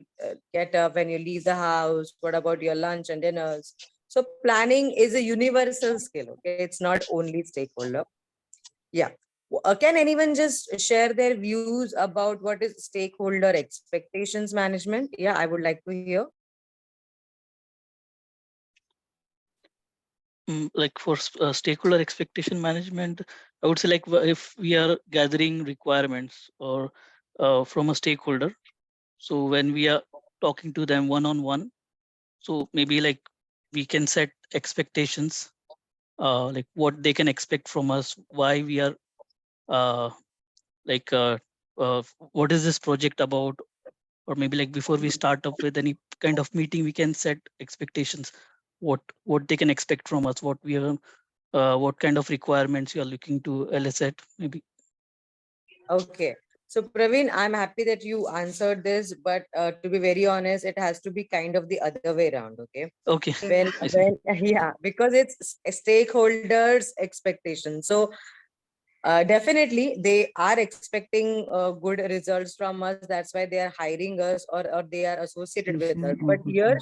get up, when you leave the house, what about your lunch and dinners. So planning is a universal skill. Okay, it's not only stakeholder. Yeah. Can anyone just share their views about what is stakeholder expectations management? Yeah, I would like to hear. Like for stakeholder expectation management, I would say like if we are gathering requirements or from a stakeholder, so when we are talking to them one-on-one, so maybe like we can set expectations, like what they can expect from us, why we are uh, like what is this project about, or maybe like before we start up with any kind of meeting, we can set expectations, what they can expect from us, what we are what kind of requirements you are looking to elicit maybe. Okay. So Praveen, I'm happy that you answered this, but to be very honest, it has to be kind of the other way around. Okay. Okay. I see. When yeah, because it's stakeholders' expectation. So definitely they are expecting good results from us. That's why they are hiring us, or they are associated with us. But here,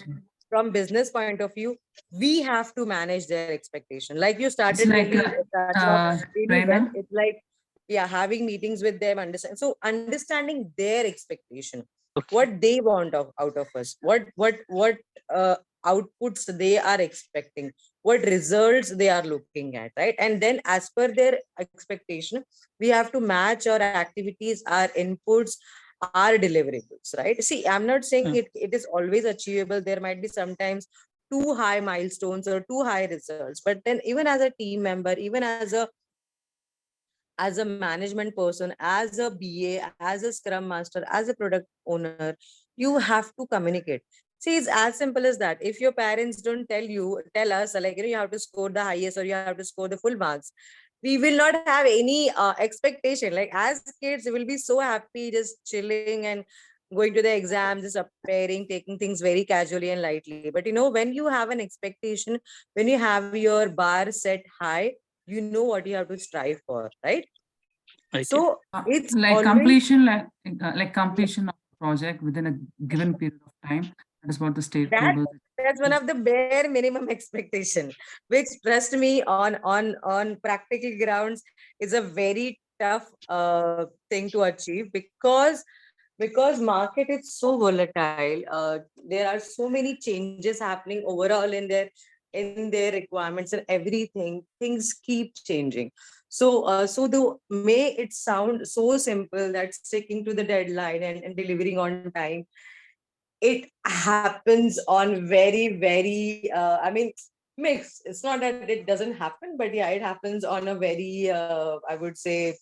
from business point of view, we have to manage their expectation. Like you It's started like started off really well. Prerna, It's like, yeah, having meetings with them, understanding their expectation, Okay. what they want out of us, what outputs they are expecting, what results they are looking at, right? And then as per their expectation, we have to match our activities, our inputs, our deliverables, right? See, I'm not saying it is always achievable. There might be sometimes too high milestones or too high results, but then even as a team member, even as a management person, as a BA, as a scrum master, as a product owner, you have to communicate. See, it's as simple as that. If your parents don't tell us, like, you have to score the highest or you have to score the full marks, we will not have any expectation. Like, as kids, we will be so happy just chilling and going to the exam, just preparing, taking things very casually and lightly. But when you have an expectation, when you have your bar set high, you know what you have to strive for, right? Okay. So it's like always completion, like completion of the project within a given period of time. That is what the stakeholders. that's one of the bare minimum expectation, which, trust me, on practical grounds is a very tough thing to achieve, because market is so volatile. There are so many changes happening overall in their requirements and everything. Things keep changing. So the may it sound so simple that sticking to the deadline and delivering on time, it happens on very, very, mixed. It's not that it doesn't happen, but yeah, it happens on a very, I would say,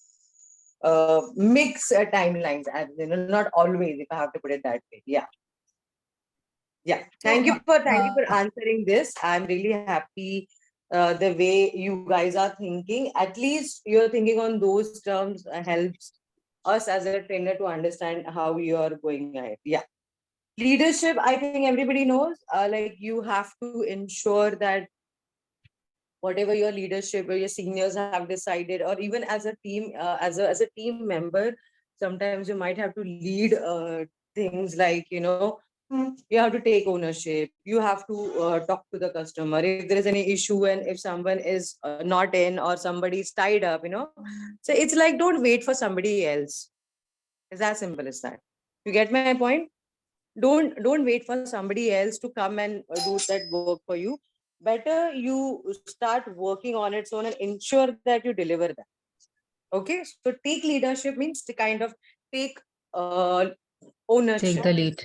mixed timelines. And, not always, if I have to put it that way. Yeah. Yeah. Thank you for answering this. I'm really happy the way you guys are thinking. At least you're thinking on those terms helps us as a trainer to understand how you are going ahead. Yeah. Leadership, I think everybody knows, like, you have to ensure that whatever your leadership or your seniors have decided, or even as a team, as a team member, sometimes you might have to lead things like, you have to take ownership. You have to talk to the customer if there is any issue, and if someone is not in or somebody is tied up, so it's like, don't wait for somebody else. It's as simple as that. You get my point? Don't wait for somebody else to come and do that work for you. Better you start working on its own and ensure that you deliver that. Okay, so take leadership means to kind of take ownership. Take the lead.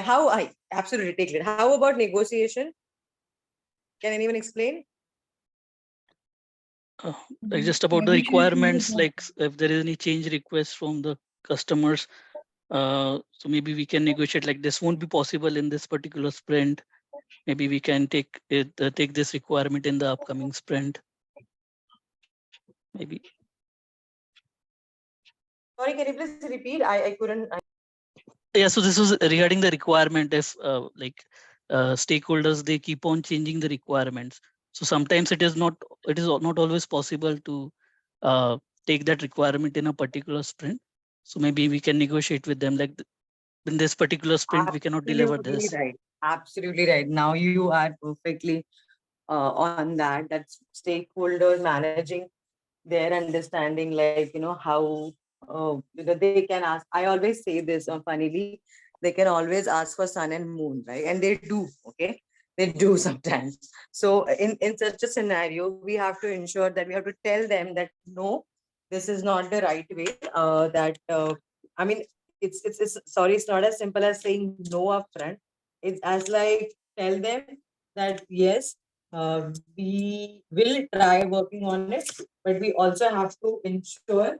How I absolutely take lead. How about negotiation? Can anyone explain? Like just about the requirements, like if there is any change request from the customers, so maybe we can negotiate, like this won't be possible in this particular sprint. Maybe we can take this requirement in the upcoming sprint. Maybe. Sorry, can you please repeat? I couldn't. Yeah, so this was regarding the requirement. If stakeholders, they keep on changing the requirements. So sometimes it is not always possible to take that requirement in a particular sprint. So maybe we can negotiate with them, like in this particular sprint, we cannot deliver this. Right. Absolutely right. Now you are perfectly on that. That's stakeholders managing their understanding, like, how they can ask. I always say this funnily, they can always ask for sun and moon, right? And they do. Okay, they do sometimes. So in such a scenario, we have to ensure that we have to tell them that no, this is not the right way. I mean, it's sorry, it's not as simple as saying no upfront. It's as like, tell them that yes, we will try working on it, but we also have to ensure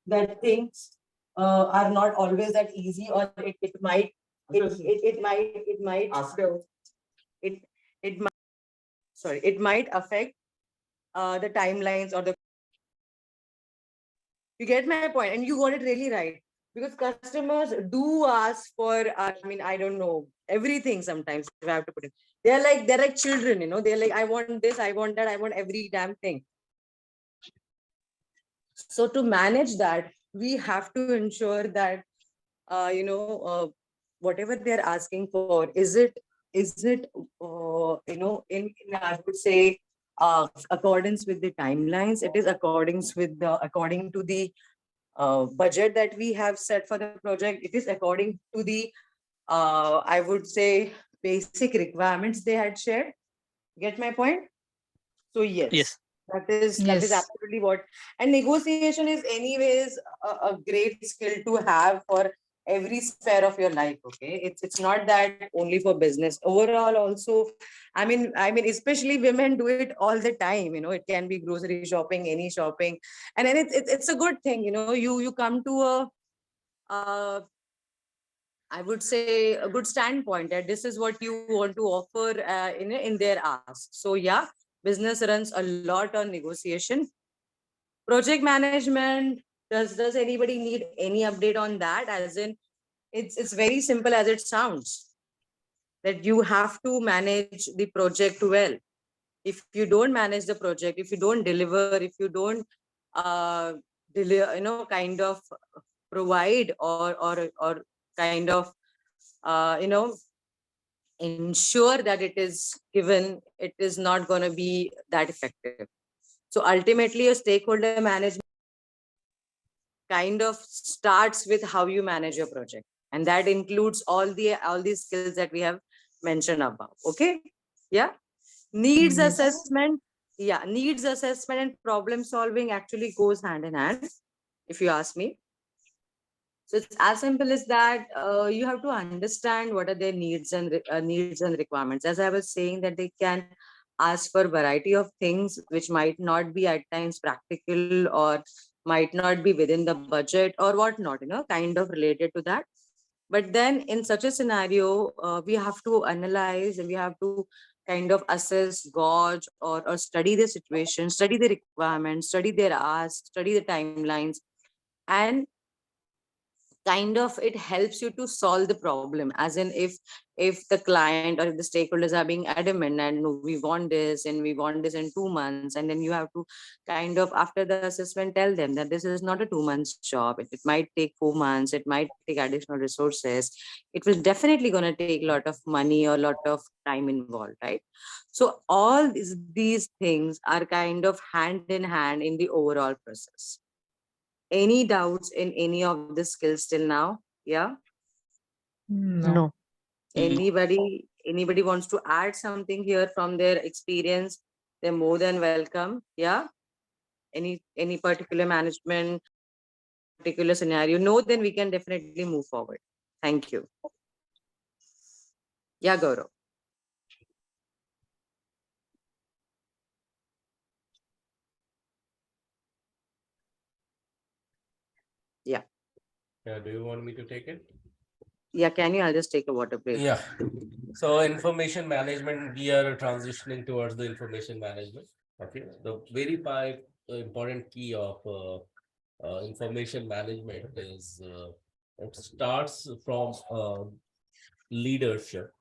that things are not always that easy, or it might it might affect the timelines or the. You get my point, and you got it really right, because customers do ask for, I don't know, everything. Sometimes if I have to put it, they're like children, they're like, I want this, I want that, I want every damn thing. So to manage that, we have to ensure that whatever they're asking for, is it in I would say accordance with the timelines. It is according to the budget that we have set for the project. It is according to the I would say basic requirements they had shared. Get my point? So yes. That is absolutely what. And negotiation is anyways a great skill to have for every sphere of your life. Okay, it's not that only for business. Overall, also, I mean, especially women do it all the time. It can be grocery shopping, any shopping, and then it's a good thing. You come to a I would say a good standpoint that this is what you want to offer in their ask. So yeah, business runs a lot on negotiation. Project management, does anybody need any update on that? As in, it's very simple as it sounds, that you have to manage the project well. If you don't manage the project, if you don't deliver, if you don't kind of provide or kind of ensure that it is given, it is not going to be that effective. So ultimately, a stakeholder management kind of starts with how you manage your project, and that includes all these skills that we have mentioned above. Okay, yeah. Needs Yes. assessment, yeah, needs assessment and problem solving actually goes hand in hand, if you ask me. So it's as simple as that. You have to understand what are their needs and requirements. As I was saying, that they can ask for variety of things which might not be at times practical or might not be within the budget or whatnot, kind of related to that. But then in such a scenario, we have to analyze and we have to kind of assess, gauge, or study the situation, study the requirements, study their asks, study the timelines, and kind of it helps you to solve the problem. As in, if the client or if the stakeholders are being adamant and no, we want this and we want this in 2 months, and then you have to kind of after the assessment tell them that this is not a 2 months job, it might take 4 months, it might take additional resources, it will definitely going to take a lot of money or a lot of time involved, right? So all these things are kind of hand in hand in the overall process. Any doubts in any of the skills till now? Yeah. No. No. Anybody wants to add something here from their experience? They're more than welcome. Yeah. Any particular management, particular scenario? No, then we can definitely move forward. Thank you. Yeah, Gaurav. Yeah. Do you want me to take it? Yeah, can you? I'll just take a water break. Yeah. So information management, we are transitioning towards the information management. Okay. The very five important key of information management is it starts from leadership.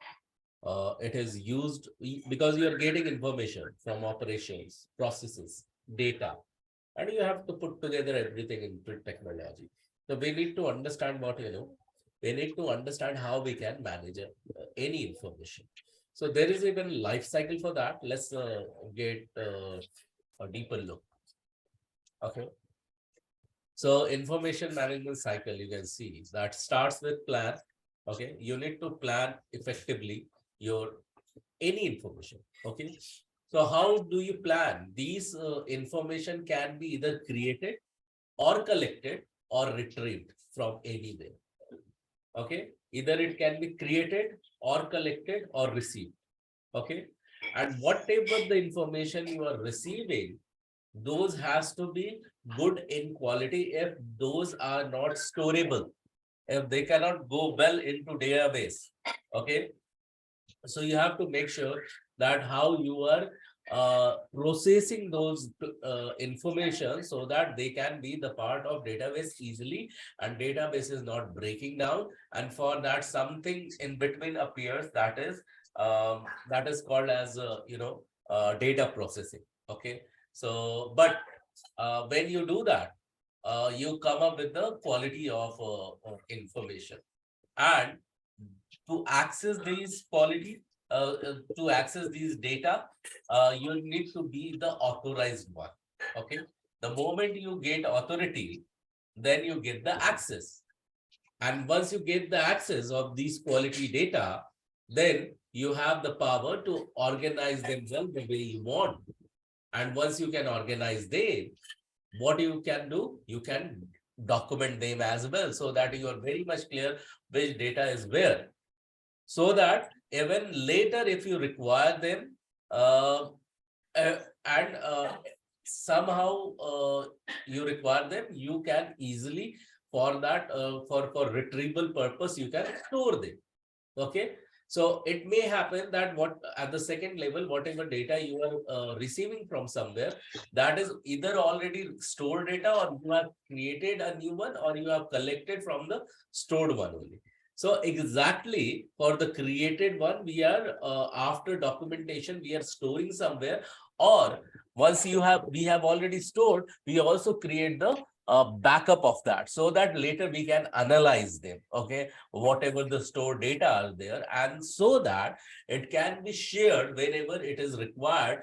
It is used because you are getting information from operations, processes, data, and you have to put together everything into technology. So we need to understand we need to understand how we can manage any information. So there is even life cycle for that. Let's get a deeper look. Okay. So information management cycle, you can see that starts with plan. Okay. You need to plan effectively your any information. Okay. So how do you plan? These information can be either created or collected or retrieved from anywhere. Okay. Either it can be created or collected or received. Okay. And whatever the information you are receiving, those has to be good in quality. If those are not storable, if they cannot go well into database, okay, so you have to make sure that how you are processing those information so that they can be the part of database easily and database is not breaking down, and for that something in between appears, that is called as data processing. Okay. So but when you do that, you come up with the quality of information, and to access these quality, to access these data, you need to be the authorized one. Okay. The moment you get authority, then you get the access. And once you get the access of these quality data, then you have the power to organize them well the way you want. And once you can organize them, what you can do, you can document them as well, so that you are very much clear which data is where, so that even later if you require them, uh, and somehow you require them, you can easily for that, for retrieval purpose, you can store them. Okay. So it may happen that what at the second level, whatever data you are receiving from somewhere, that is either already stored data, or you have created a new one, or you have collected from the stored one only. So exactly for the created one, we are after documentation, we are storing somewhere, or once we have already stored, we also create the backup of that, so that later we can analyze them. Okay, whatever the stored data are there, and so that it can be shared whenever it is required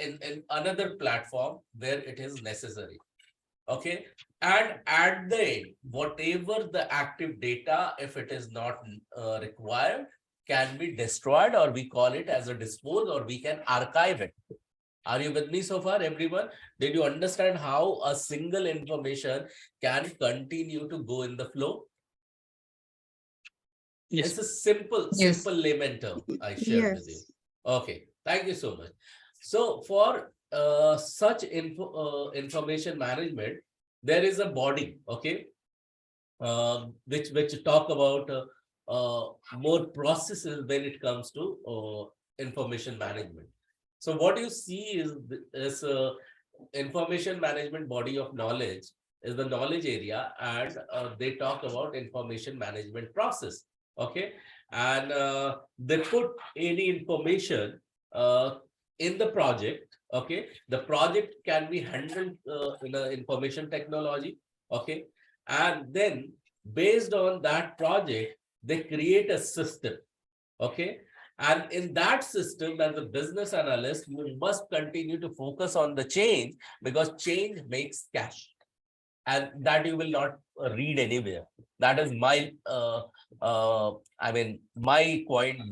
in another platform where it is necessary. Okay, and at the end, whatever the active data, if it is not required, can be destroyed, or we call it as a dispose, or we can archive it. Are you with me so far, everyone? Did you understand how a single information can continue to go in the flow? Yes. It's a simple Yes. layman term I shared with you. Yes. Okay, thank you so much. So for such information management, there is a body, okay, which talk about more processes when it comes to information management. So what you see is information management body of knowledge is the knowledge area, and they talk about information management process. Okay, and they put any information in the project. Okay, the project can be handled in a information technology. Okay, and then based on that project, they create a system. Okay, and in that system, as a business analyst, you must continue to focus on the change, because change makes cash, and that you will not read anywhere. That is my I mean, my coined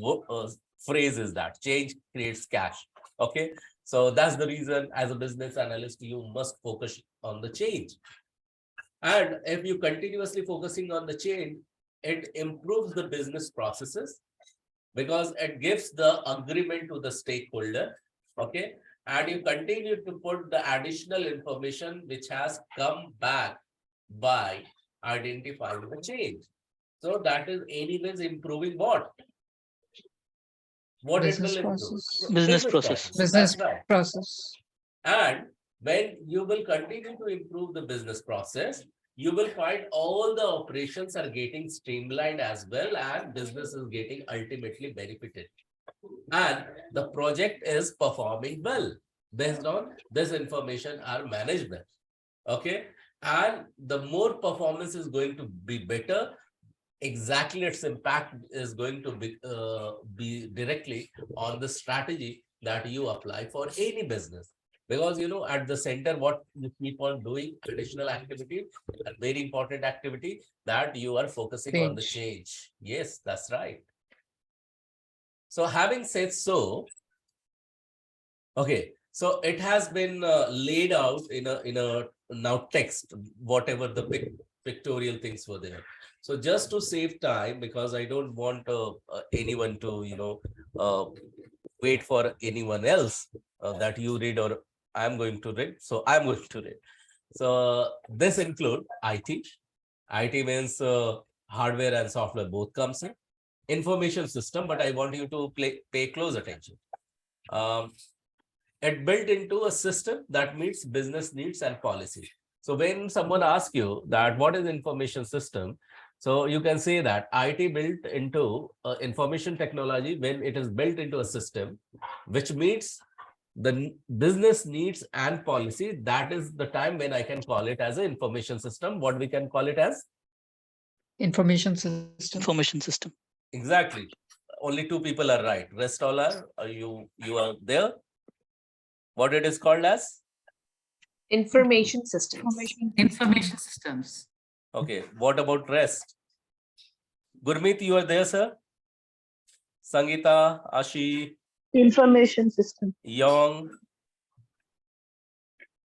phrase is that change creates cash. Okay, so that's the reason as a business analyst you must focus on the change. And if you continuously focusing on the change, it improves the business processes, because it gives the agreement to the stakeholder. Okay, and you continue to put the additional information which has come back by identifying the change. So that is anyways improving what it Business will improve. process. Business process. That's Business right. process. And when you will continue to improve the business process, you will find all the operations are getting streamlined as well, and business is getting ultimately benefited. And the project is performing well based on this information are managed well. Okay, and the more performance is going to be better, exactly its impact is going to be directly on the strategy that you apply for any business. Because at the center, what you keep on doing additional activity, a very important activity, that you are focusing on the change. Yes, that's right. So having said so, okay, so it has been laid out in a now text, whatever the pictorial things were there. So just to save time, because I don't want anyone to wait for anyone else that you read or I'm going to read. So I'm going to read. So this include IT. IT means hardware and software both comes in. Information system, but I want you to pay close attention. It built into a system that meets business needs and policy. So when someone asks you that what is information system, so you can say that IT built into information technology when it is built into a system which meets the business needs and policy. That is the time when I can call it as an information system. What we can call it as? Information system. Information system. Exactly. Only two people are right. Rest all are you are there. What it is called as? Information systems. Information systems. Okay. What about rest? Gurmeet, you are there, sir? Sangeeta, Ashi, Information system. Young.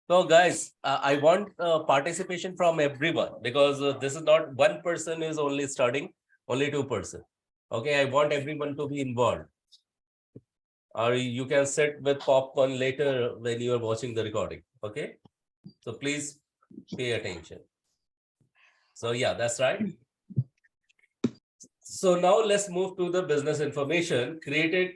So guys, I want participation from everyone, because this is not one person is only studying, only 2%. Okay, I want everyone to be involved. Or you can sit with popcorn later when you are watching the recording. Okay, so please pay attention. So yeah, that's right. So now let's move to the business information created.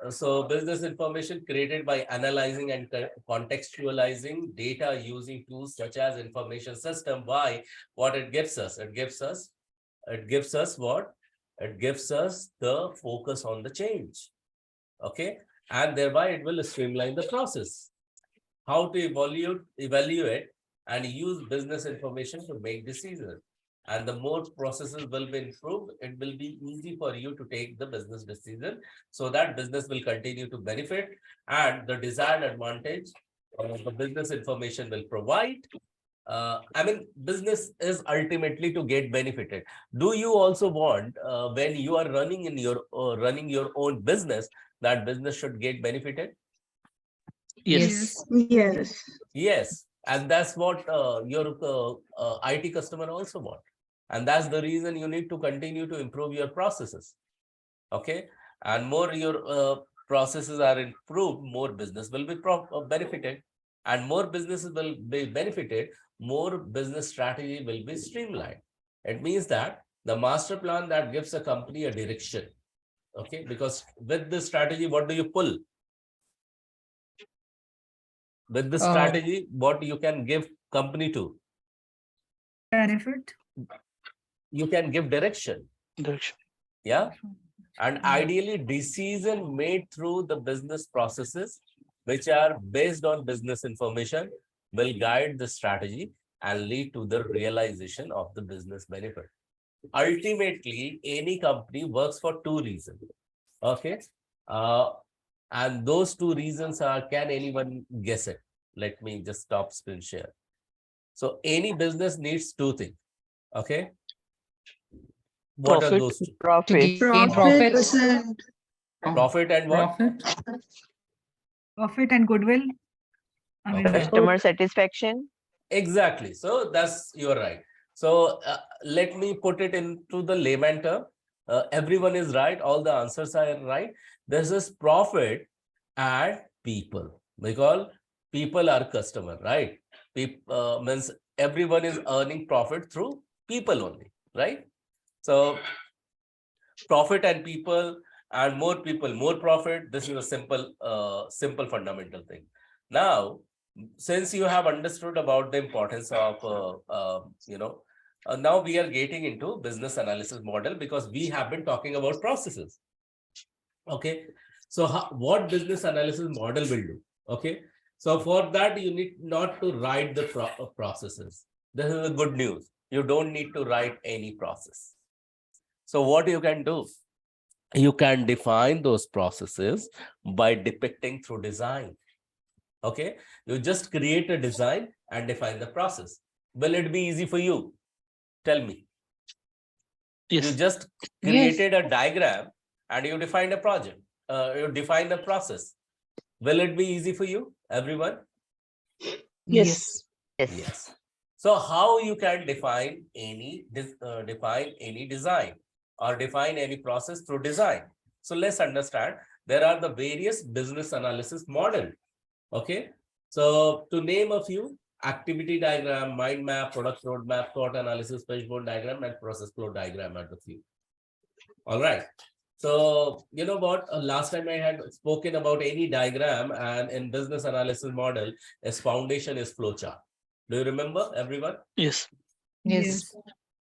So business information created by analyzing and contextualizing data using tools such as information system. Why? What it gives us? It gives us what? It gives us the focus on the change. Okay. And thereby it will streamline the process. How to evaluate and use business information to make decisions. And the more processes will be improved, it will be easy for you to take the business decision so that business will continue to benefit and the desired advantage the business information will provide. I mean, business is ultimately to get benefited. Do you also want when you are running running your own business, that business should get benefited? Yes. Yes. Yes, and that's what your IT customer also want. And that's the reason you need to continue to improve your processes. Okay. And more your processes are improved, more business will be benefited. And more businesses will be benefited, more business strategy will be streamlined. It means that the master plan that gives a company a direction. Okay. Because with this strategy, what do you pull? With this strategy, what you can give company to? Benefit. You can give direction. Direction. Yeah. And ideally decision made through the business processes, which are based on business information, will guide the strategy and lead to the realization of the business benefit. Ultimately, any company works for two reasons. Okay. And those two reasons are, can anyone guess it? Let me just stop screen share. So any business needs two things. Okay. What are Profit. those two? To Profit. gain profits. and Profit and what? Profit. Profit and goodwill. I mean, Okay. Customer satisfaction. Exactly. So that's, you're right. So let me put it into the layman term. Everyone is right. All the answers are right. This is profit and people, because people are customer, right? People means everyone is earning profit through people only, right? So profit and people, and more people, more profit. This is a simple fundamental thing. Now, since you have understood about the importance of, now we are getting into business analysis model, because we have been talking about processes. Okay. So what business analysis model will do? Okay. So for that, you need not to write the processes. This is the good news. You don't need to write any process. So what you can do? You can define those processes by depicting through design. Okay. You just create a design and define the process. Will it be easy for you? Tell me. Yes. You just created a diagram and you defined a project. You define the process. Will it be easy for you, everyone? Yes. Yes. So how you can define any design or define any process through design? So let's understand. There are the various business analysis model. Okay. So to name a few: activity diagram, mind map, product roadmap, thought analysis, fishbone diagram, and process flow diagram are the few. All right. So you know what? Last time I had spoken about any diagram, and in business analysis model, its foundation is flowchart. Do you remember, everyone? Yes. Yes.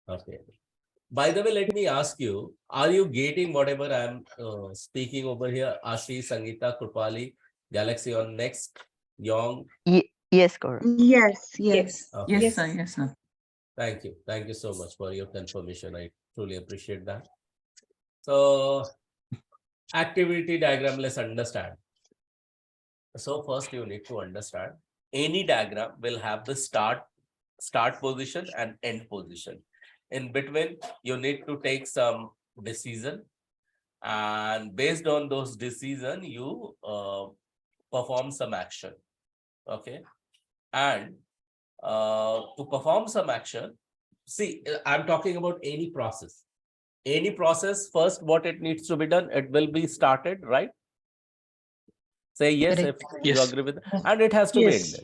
Okay. By the way, let me ask you, are you getting whatever I'm speaking over here? Ashi, Sangeeta, Krupali, Galaxy on Next, Yong? Yes, Gaurav. Yes. Okay. Yes, sir. Yes, sir. Thank you. Thank you so much for your confirmation. I truly appreciate that. So activity diagram, let's understand. So first you need to understand, any diagram will have the start position and end position. In between, you need to take some decision, and based on those decision, you perform some action. Okay. And to perform some action, see, I'm talking about any process. Any process, first what it needs to be done, it will be started, right? Say yes Correct. if you agree with it. And it has to be ended.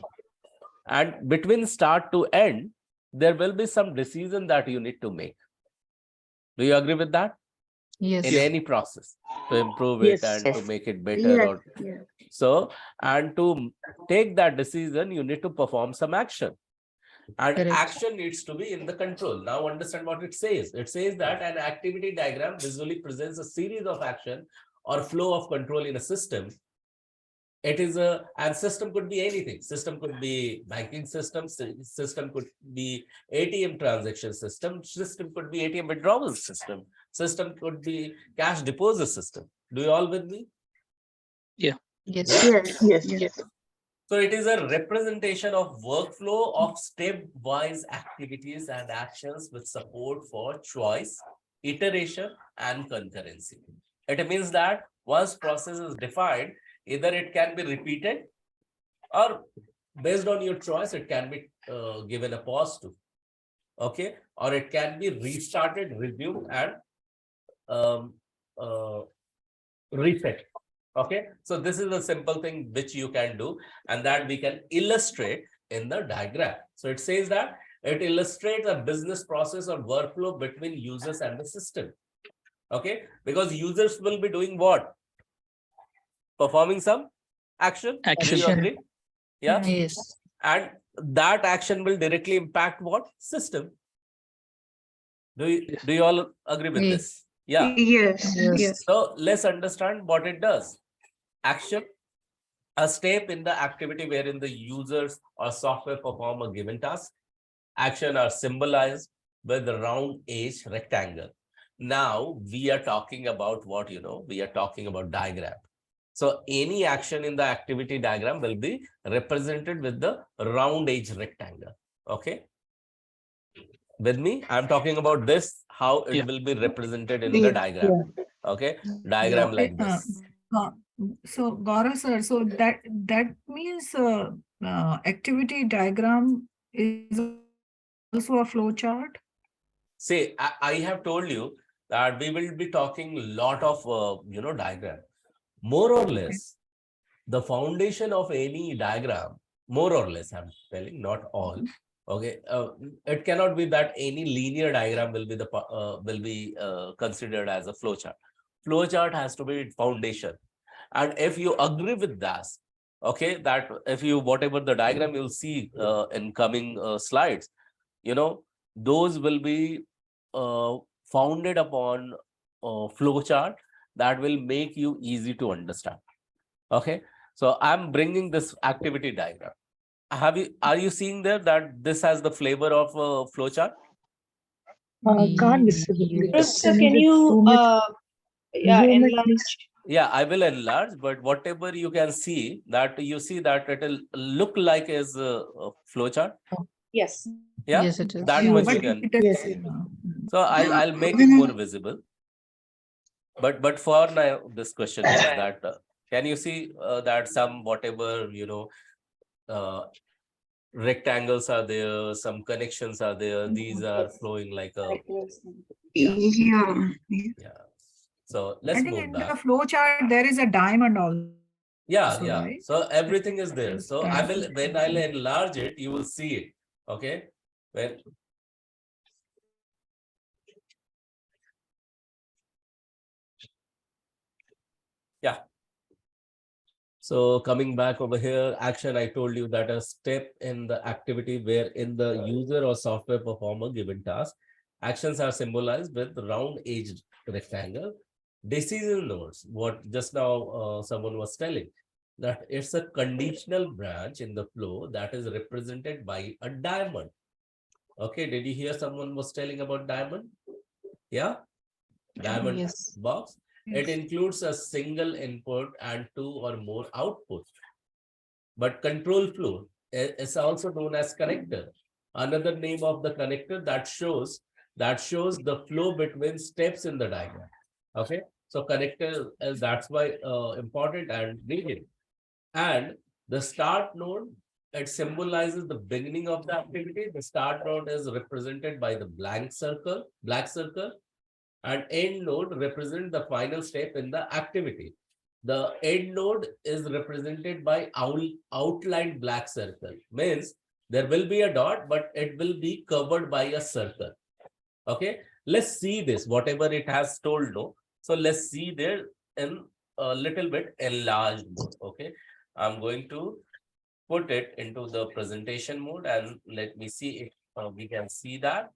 And between start to end, there will be some decision that you need to make. Do you agree with that? Yes. In any process, to improve it and to Yes. make it better. Yes. Or Yes. so, and to take that decision, you need to perform some action. And Correct. action needs to be in the control. Now understand what it says. It says that an activity diagram visually presents a series of action or flow of control in a system. It is a, and system could be anything. System could be banking system, system could be ATM transaction system could be ATM withdrawal system could be cash deposit system. Do you all with me? Yes. Yeah. Yes. Yes. Yes. So it is a representation of workflow of stepwise activities and actions with support for choice, iteration, and concurrency. It means that once process is defined, either it can be repeated or based on your choice, it can be given a pause to. Okay, or it can be restarted, resumed, and um, uh, reset. Okay, so this is a simple thing which you can do, and that we can illustrate in the diagram. So it says that it illustrates a business process or workflow between users and the system. Okay, because users will be doing what? Performing some action. Do you Action. agree? Yeah. Yes. And that action will directly impact what? System. Do you all agree with Yes. this? Yeah. Yes. Yes. Yes. So let's understand what it does. Action, a step in the activity wherein the users or software perform a given task. Action are symbolized with the round edge rectangle. Now we are talking about what, we are talking about diagram. So any action in the activity diagram will be represented with the round edge rectangle. Okay. With me, I'm talking about this, how it Yeah. will be represented in the Yeah. diagram. Okay. Diagram So, like this. so Gaurav sir, so that means activity diagram is also a flow chart. See, I have told you that we will be talking a lot of, diagram. More or less, the foundation of any diagram, more or less, I'm telling, not all. Okay, it cannot be that any linear diagram will be considered as a flow chart. Flow chart has to be foundation, and if you agree with that, okay, that if you whatever the diagram you'll see in coming slides, those will be uh, founded upon flow chart that will make you easy to understand. Okay, so I'm bringing this activity diagram. Are you seeing there that this has the flavor of a flow chart? Can't visibly. Yes. Sir, can you yeah, Zoom it, enlarge? please. Yeah, I will enlarge, but whatever you can see, that you see that it will look like as a flow chart. Yes. Yeah, Yes, it is. that Yeah, much but you can. it is, Yes. So I'll make it more visible. But for now, this question is that can you see that some whatever rectangles are there, some connections are there. These are flowing like a Yeah. yeah. So I let's think move in back. the flow chart there is a diamond also, Yeah. right? So everything is there. Yes, So I will when I'll enlarge it, you will see it. Okay. When yeah. So coming back over here, action, I told you that a step in the activity wherein the user or software perform a given task. Actions are symbolized with round edged rectangle. Decision nodes, what just now someone was telling, that it's a conditional branch in the flow that is represented by a diamond. Okay, did you hear someone was telling about diamond? Yeah, diamond Yes. box. It Yes. includes a single input and two or more outputs. But control flow is also known as connector. Another name of the connector that shows the flow between steps in the diagram. Okay, so connector is that's why important and needed. And the start node, it symbolizes the beginning of the activity. The start node is represented by the black circle, and end node represent the final step in the activity. The end node is represented by outlined black circle. Means There will be a dot, but it will be covered by a circle. Okay, let's see this, whatever it has told. No, so let's see there in a little bit enlarged mode. Okay, I'm going to put it into the presentation mode and let me see if we can see that.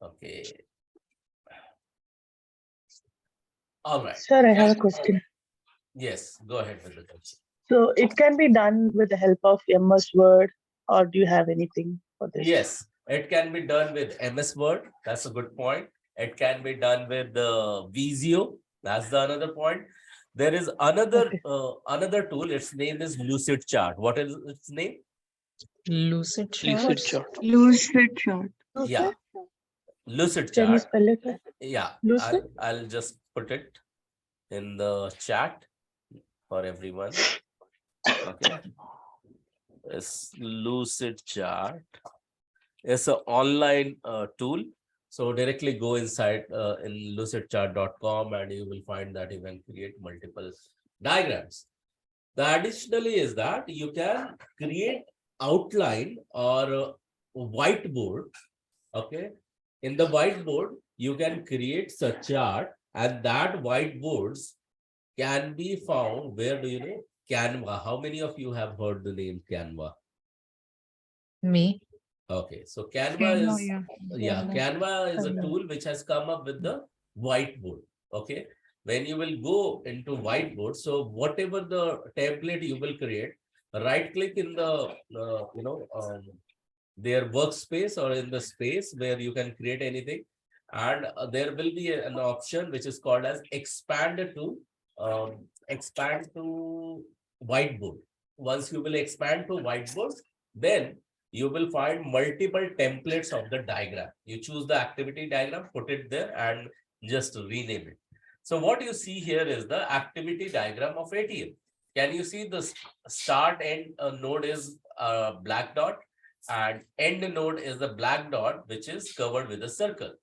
Okay. All right. Sir, I have a question. Yes, go ahead with the question. So it can be done with the help of MS Word, or do you have anything for this? Yes, it can be done with MS Word. That's a good point. It can be done with the Visio. That's the another point. There is another another tool. Its name is Lucid Chart. What is its name? Lucid chart. Lucid chart. Lucid chart. Yeah, Lucid Can you Chart. spell it? Yeah, Lucid? I'll just put it in the chat for everyone. Okay, it's Lucid Chart. It's an online tool. So directly go inside in lucidchart.com and you will find that you can create multiple diagrams. The additionally is that you can create outline or whiteboard. Okay, in the whiteboard you can create such chart, and that whiteboards can be found. Where do you know? Canva. How many of you have heard the name Canva? Me. Okay, so Canva is yeah. Canva is a tool which has come up with the whiteboard. Okay, when you will go into whiteboard, so whatever the template you will create, right click in the their workspace or in the space where you can create anything, and there will be an option which is called as expand to whiteboard. Once you will expand to whiteboard, then you will find multiple templates of the diagram. You choose the activity diagram, put it there and just rename it. So what you see here is the activity diagram of ATM. Can you see the start end node is a black dot and end node is the black dot which is covered with a circle.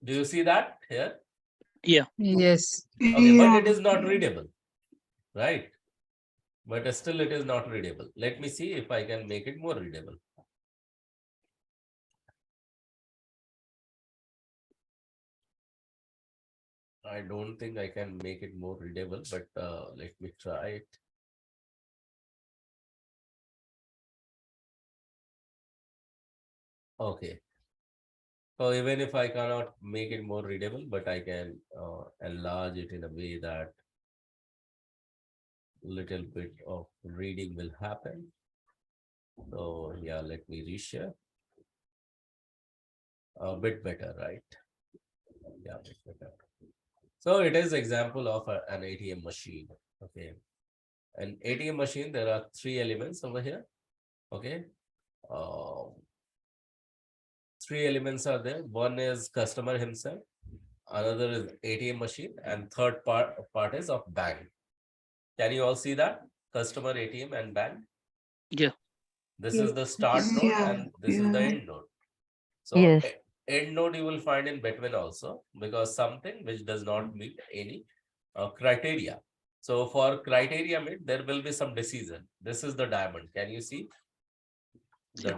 Do you see that here? Yeah. Yes. Okay, but it is not readable, right? But still it is not readable. Let me see if I can make it more readable. I don't think I can make it more readable, but let me try it. Okay. So even if I cannot make it more readable, but I can enlarge it in a way that little bit of reading will happen. So yeah, let me reshare. A bit better, right? Yeah, bit better. So it is example of an ATM machine. Okay. An ATM machine, there are 3 elements over here. Okay. 3 elements are there. One is customer himself, another is ATM machine, and third part is of bank. Can you all see that? Customer, ATM, and bank. Yeah. This is the start node and this is the end node. So Yes. end node you will find in between also, because something which does not meet any criteria. So for criteria meet, there will be some decision. This is the diamond. Can you see the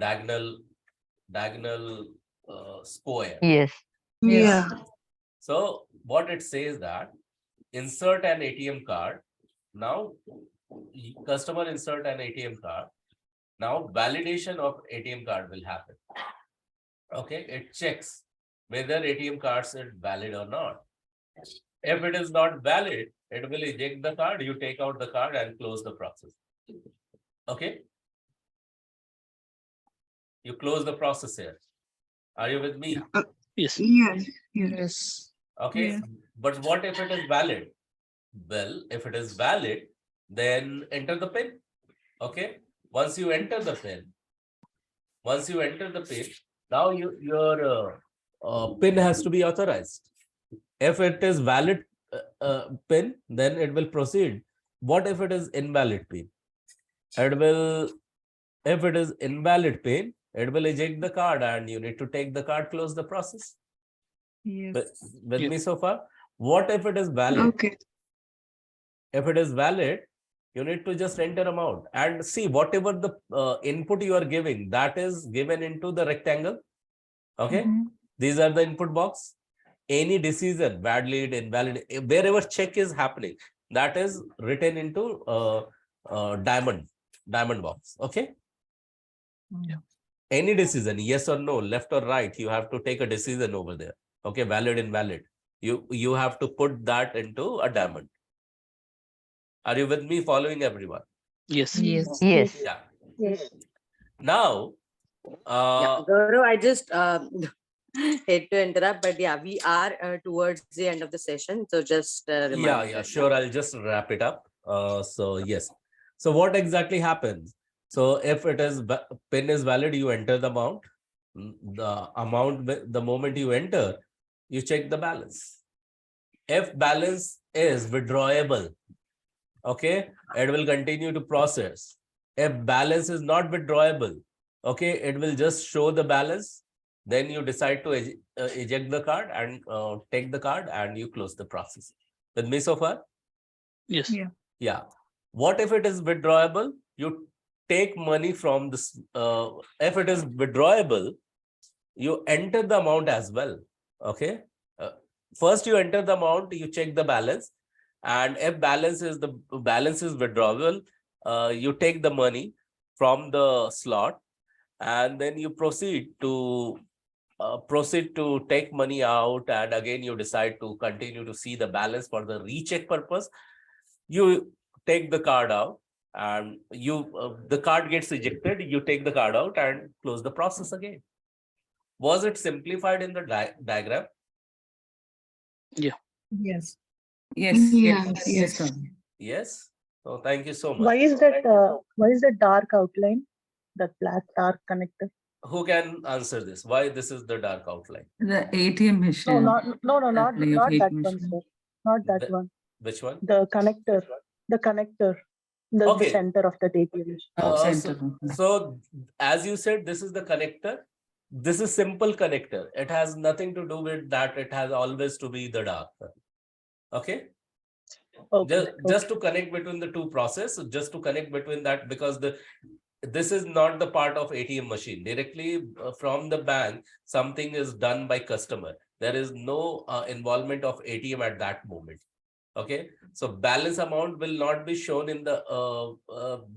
diagonal square? Yes. Yes. So what it says that insert an ATM card. Now customer insert an ATM card. Now validation of ATM card will happen. Okay, it checks whether ATM cards are valid or not. If it is not valid, it will eject the card. You take out the card and close the process. Okay. You close the process here. Are you with me? Yes. Yes. Okay. Yeah. But what if it is valid? Well, if it is valid, then enter the PIN. Okay. Once you enter the PIN, now your PIN has to be authorized. If it is valid PIN, then it will proceed. What if it is invalid PIN? If it is invalid PIN, it will eject the card and you need to take the card, close the process. Yes. With me so far? What if it is valid? Okay. If it is valid, You need to just enter amount and see whatever the input you are giving, that is given into the rectangle. Okay. These are the input box. Any decision, valid, invalid, wherever check is happening, that is written into diamond box. Okay. Yeah. Any decision, yes or no, left or right, you have to take a decision over there. Okay, valid, invalid. You have to put that into a diamond. Are you with me? Following everyone? Yes. Yes. Yes. Yeah. Yes. Now, Yeah, Gaurav, I just hate to interrupt, but yeah, we are towards the end of the session. So just remind yeah, that. sure. I'll just wrap it up. So yes. So what exactly happens? So if it is pin is valid, you enter the amount. The amount, the moment you enter, you check the balance. If balance is withdrawable, okay, it will continue to process. If balance is not withdrawable, okay, it will just show the balance. Then you decide to eject the card and take the card and you close the process. With me so far? Yes. Yeah. Yeah. What if it is withdrawable? You take money from this. If it is withdrawable, you enter the amount as well. Okay. First you enter the amount, you check the balance, and if balance is withdrawable, you take the money from the slot, and then you proceed to take money out, and again you decide to continue to see the balance for the recheck purpose. You take the card out, and the card gets ejected. You take the card out and close the process again. Was it simplified in the diagram? Yes. Yes, Yes. yes, sir. Yes. So thank you so much. Why is that? Why is that dark outline? That black dark connector? Who can answer this? Why this is the dark outline? The ATM No, machine. not Play of that ATM one, machine. sir. Not that The- one. Which one? The connector. The connector. The Okay. center of the ATM. Center. So as you said, this is the connector. This is simple connector. It has nothing to do with that. It has always to be the dark. Okay. Okay. Just to connect between the two process, just to connect between that, because this is not the part of ATM machine. Directly from the bank, something is done by customer. There is no involvement of ATM at that moment. Okay, so balance amount will not be shown in the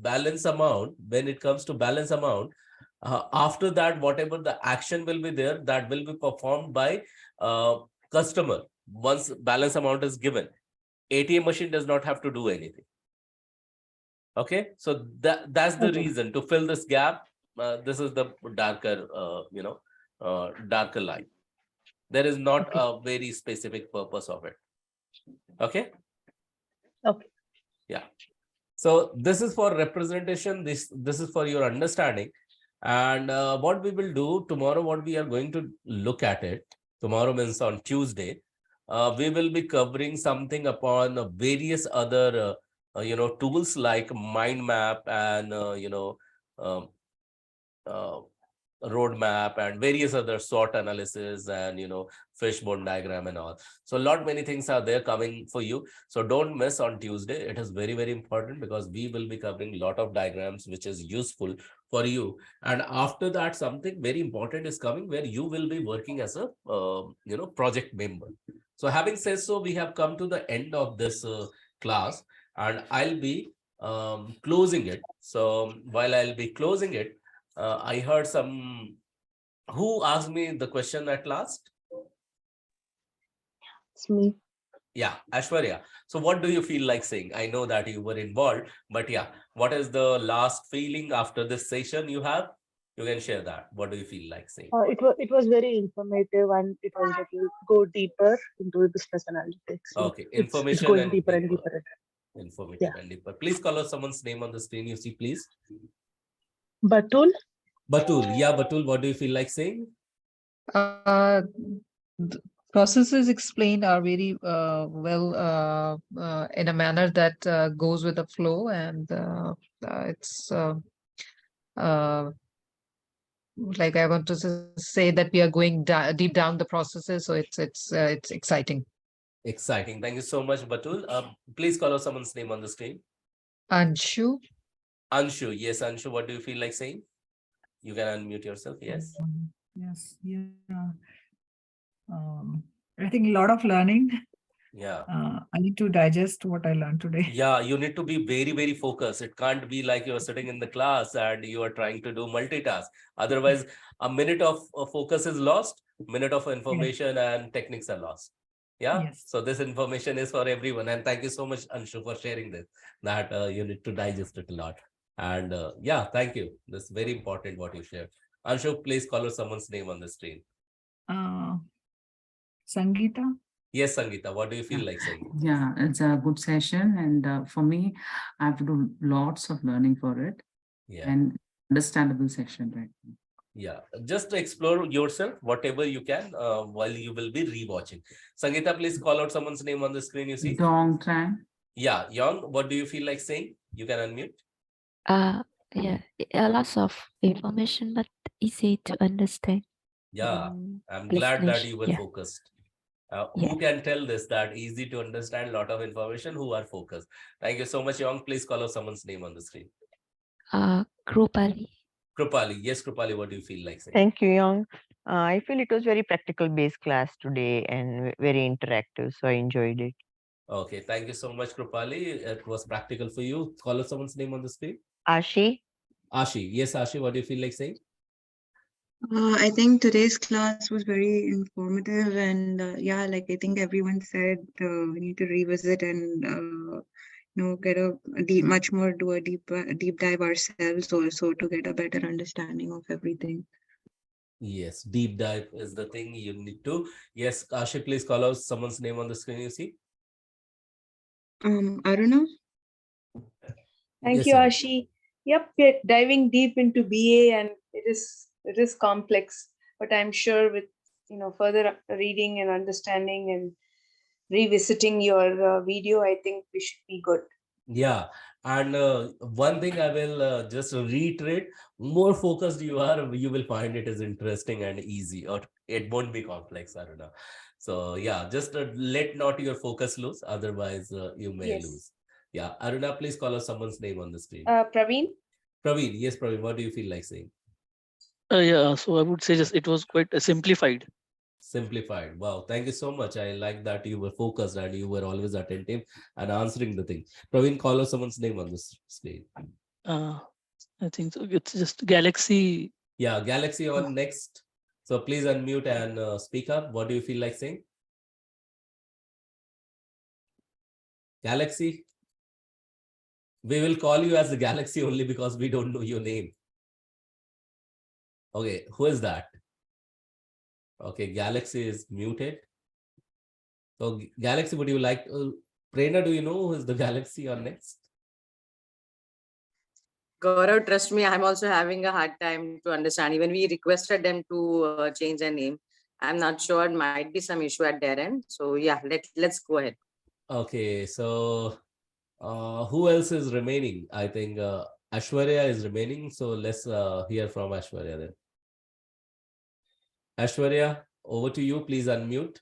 balance amount. When it comes to balance amount, after that, whatever the action will be there, that will be performed by customer. Once balance amount is given, ATM machine does not have to do anything. Okay, so that's the reason to fill this gap. This is the darker, darker line. There is not a very specific purpose of it. Okay. Okay. Yeah. So this is for representation. This is for your understanding. And what we will do tomorrow, what we are going to look at it. Tomorrow means on Tuesday. We will be covering something upon various other tools like mind map and roadmap and various other SWOT analysis and fishbone diagram and all. So a lot many things are there coming for you. So don't miss on Tuesday. It is very, very important because we will be covering a lot of diagrams which is useful for you. And after that, something very important is coming where you will be working as a project member. So having said so, we have come to the end of this class, and I'll be closing it. So while I'll be closing it, I heard who asked me the question at last? It's me. Yeah, Ashwarya. So what do you feel like saying? I know that you were involved, but yeah, what is the last feeling after this session you have? You can share that. What do you feel like saying? It was very informative, and it was to go deeper into business analytics. Okay, It's information going and deeper and deeper. Informative and deeper. Please call out someone's name on the screen. You see, please. Batul. Batul. Yeah, Batul. What do you feel like saying? The processes explained are very well in a manner that goes with the flow, and it's like I want to say that we are going deep down the processes, so it's exciting. Exciting. Thank you so much, Batul. Please call out someone's name on the screen. Anshu. Anshu, yes, Anshu, what do you feel like saying? You can unmute yourself, yes. Yes, yeah. I think a lot of learning. Yeah. I need to digest what I learned today. Yeah, you need to be very, very focused. It can't be like you're sitting in the class and you are trying to do multitask. Otherwise, a minute of focus is lost, minute of information and techniques are lost. Yeah. Yes. So this information is for everyone. And thank you so much, Anshu, for sharing this, that you need to digest it a lot. And yeah, thank you. This is very important what you shared. Anshu, please call out someone's name on the screen. Sangeeta. Yes, Sangeeta, what do you feel like saying? Yeah, it's a good session. And for me, I have to do lots of learning for it. Yeah. And understandable session right now. Yeah, just explore yourself, whatever you can, while you will be rewatching. Sangeeta, please call out someone's name on the screen, you see. Dong Tran. Yeah, Young, what do you feel like saying? You can unmute. Yeah, a lot of information, but easy to understand. Yeah, I'm Please, glad that please, you were yeah. focused. Yeah. Who can tell this, that easy to understand, lot of information, who are focused? Thank you so much, Young. Please call out someone's name on the screen. Krupali. Krupali, yes, Krupali, what do you feel like saying? Thank you, Young. I feel it was very practical based class today and very interactive, so I enjoyed it. Okay, thank you so much, Krupali. It was practical for you. Call out someone's name on the screen. Ashi. Ashi, yes, Ashi, what do you feel like saying? I think today's class was very informative, and yeah, like I think everyone said, we need to revisit and get a much more do a deep dive ourselves also to get a better understanding of everything. Yes, deep dive is the thing you need to. Yes, Ashi, please call out someone's name on the screen. You see. Aruna. Thank Yes, you, Aruna. Ashi. Yep, we're diving deep into BA, and it is complex, but I'm sure with further reading and understanding and revisiting your video, I think we should be good. Yeah, and one thing I will just reiterate: more focused you are, you will find it is interesting and easy, or it won't be complex. I don't know. So yeah, just let not your focus lose, otherwise you may lose. Yeah, Aruna, please call out someone's name on the screen. Praveen. Praveen, yes, Praveen, what do you feel like saying? Yeah, so I would say just it was quite simplified. Simplified. Wow, thank you so much. I like that you were focused and you were always attentive and answering the thing. Praveen, call out someone's name on this screen. I think so. It's just Galaxy. Yeah, Galaxy on next. So please unmute and speak up. What do you feel like saying? Galaxy. We will call you as the Galaxy only because we don't know your name. Okay, who is that? Okay, Galaxy is muted. So Galaxy, would you like Prerna, do you know who is the Galaxy on next? Gaurav, trust me, I'm also having a hard time to understand. Even we requested them to change their name. I'm not sure. It might be some issue at their end. So yeah, let's go ahead. Okay, so who else is remaining? I think Ashwarya is remaining. So let's hear from Ashwarya then. Ashwarya, over to you. Please unmute.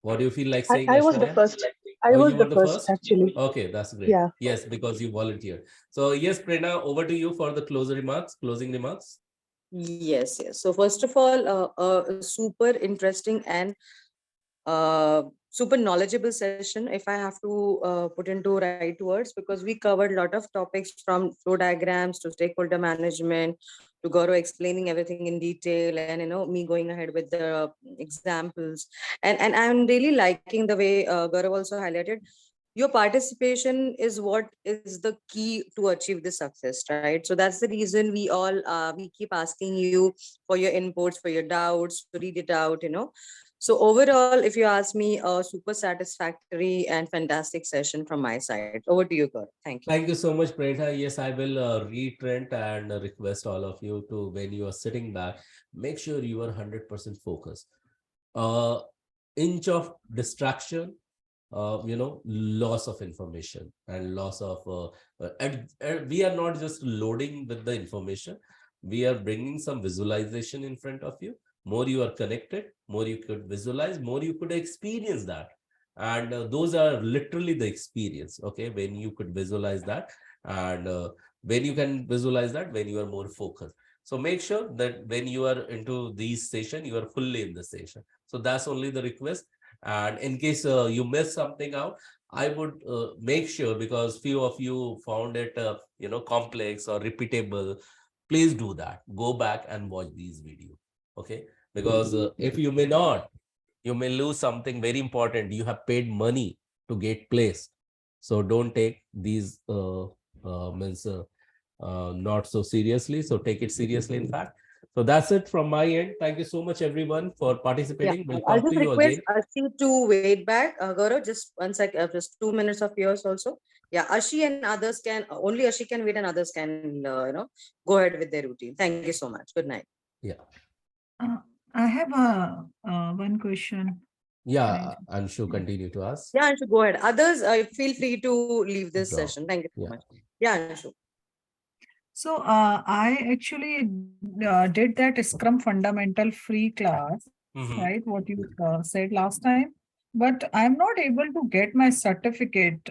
What do you feel like saying? I was the first. I was the first, actually. Okay, that's great. Yeah. Yes, because you volunteered. So yes, Prerna, over to you for the closing remarks. Yes. So first of all, super interesting and super knowledgeable session, if I have to put into right words, because we covered a lot of topics from flow diagrams to stakeholder management to Gaurav explaining everything in detail, and me going ahead with the examples, and I'm really liking the way Gaurav also highlighted your participation is what is the key to achieve this success, right? So that's the reason we all we keep asking you for your inputs, for your doubts, to read it out. So overall, if you ask me, a super satisfactory and fantastic session from my side. Over to you, Gaurav. Thank you. Thank you so much, Prerna. Yes, I will reiterate and request all of you to, when you are sitting back, make sure you are 100% focused. Inch of distraction, loss of information and loss of we are not just loading with the information, we are bringing some visualization in front of you. More you are connected, more you could visualize, more you could experience that. And those are literally the experience, okay, when you could visualize that. And when you can visualize that, when you are more focused. So make sure that when you are into these session, you are fully in the session. So that's only the request. And in case you miss something out, I would make sure, because few of you found it, complex or repeatable, please do that. Go back and watch these videos, okay? Because if you may not, you may lose something very important. You have paid money to get placed. So don't take these not so seriously. So take it seriously, in fact. So that's it from my end. Thank you so much, everyone, for Yeah, participating. We'll I'll talk just to you request again. Ashi to wait back. Gaurav, just 1 sec, just 2 minutes of yours also. Yeah, Ashi and others can, only Ashi can wait and others can, go ahead with their routine. Thank you so much. Good night. Yeah. I have a one question. Yeah, Anshu, continue to ask. Yeah, Anshu, go ahead. Others, feel free to leave this Draw. session. Thank you so Yeah. much. Yeah, Anshu. So I actually did that Scrum Fundamental free class, Mhm. right? What you said last time, but I'm not able to get my certificate.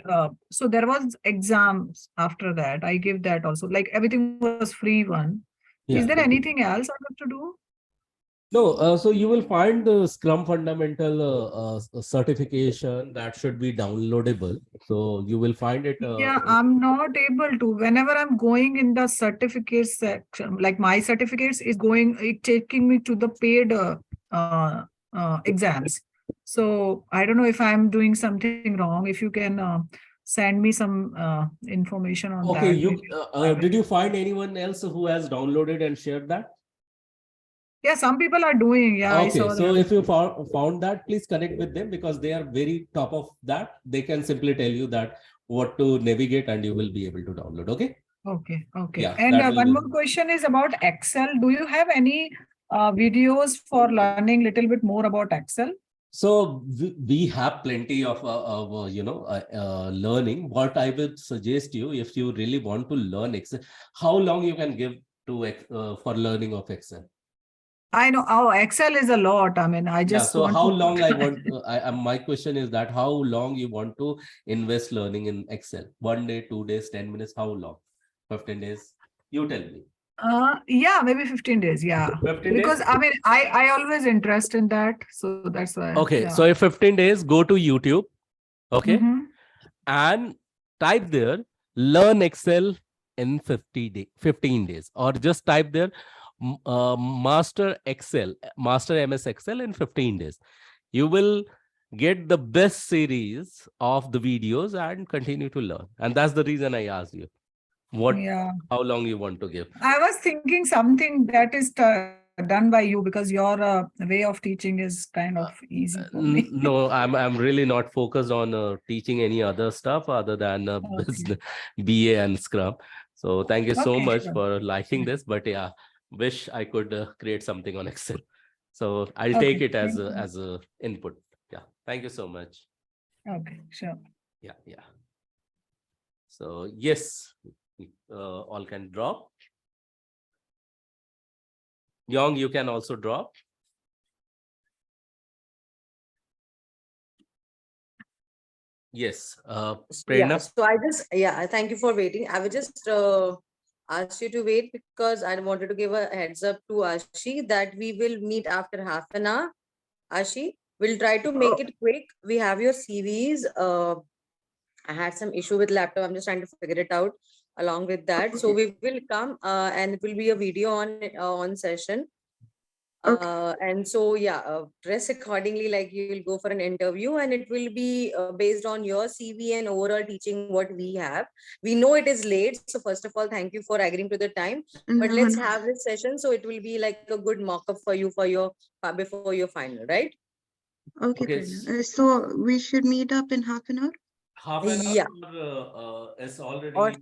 So there was exams after that. I give that also. Like everything was free one. Is Yeah. there anything else I have to do? No, so you will find the Scrum Fundamental certification that should be downloadable. So you will find it. Yeah, I'm not able to. Whenever I'm going in the certificates section, like my certificates is it taking me to the paid exams. So I don't know if I'm doing something wrong. If you can send me some information on Okay, that. Maybe did you find anyone else who has downloaded and shared that? Yeah, some people are doing. Yeah, I Okay, saw so that. if you found that, please connect with them, because they are very top of that. They can simply tell you that what to navigate, and you will be able to download. Okay. Okay, okay. Yeah, And that will one be. more question is about Excel. Do you have any videos for learning little bit more about Excel? So we have plenty of learning. What I would suggest you, if you really want to learn Excel, how long you can give to for learning of Excel? I know. Oh, Excel is a lot. I mean, I Yeah. just So want how to. long I want? My question is that how long you want to invest learning in Excel? 1 day, 2 days, 10 minutes? How long? 15 days? You tell me. Yeah, maybe 15 days. Yeah. 15 Because days? I mean, I always interest in that. So that's why. Okay. Yeah. So if 15 days, go to YouTube. Okay. Mm-hmm. And type there, learn Excel in 15 days, or just type there, master MS Excel in 15 days. You will get the best series of the videos and continue to learn. And that's the reason I asked you Yeah. how long you want to give. I was thinking something that is done by you, because your way of teaching is kind of easy for me. No, I'm really not focused on teaching any other stuff other than Okay. business, BA and Scrum. So thank you so Okay, much sure. for liking this. But yeah, wish I could create something on Excel. So I'll Okay, take it as thank you. as a input. Yeah, thank you so much. Okay, sure. Yeah, yeah. So yes, all can drop. Young, you can also drop. Yes, Yeah, Prerna. so I thank you for waiting. I would just ask you to wait, because I wanted to give a heads up to Ashi that we will meet after half an hour. Ashi, we'll try to make it quick. We have your CVs. I had some issue with laptop. I'm just trying to figure it out along with that. So we will come and it will be a video on session. And so dress accordingly, like you will go for an interview, and it will be based on your CV and overall teaching what we have. We know it is late, so first of all, thank you for agreeing to the time, but let's have this session so it will be like a good mock-up for you for your before your final, right? Okay, Okay. Prerna. So we should meet up in half an hour? Half an Yeah. hour, or it's already Or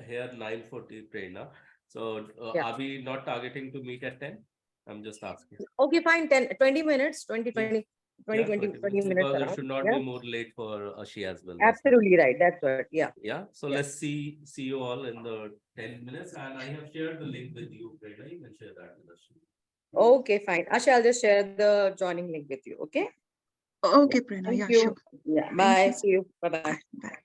here 9:40 Prerna. So yeah. are we not targeting to meet at 10? I'm just asking. Okay, fine. 20 minutes, 20 Yeah. 20 Yeah, 20 minutes, minutes because it around. should not Yeah, be more late for Ashi as well. That's it. absolutely right. That's what. Yeah. Yeah. So Yeah. let's see you all in the 10 minutes. And I have shared the link with you, Prerna. You can share that with Ashi. Okay, fine. Asha, I'll just share the joining link with you. Okay. Okay, Prerna. Thank Yeah, you. sure. Yeah. Thank Bye. you. See you. Bye bye. Bye. Bye.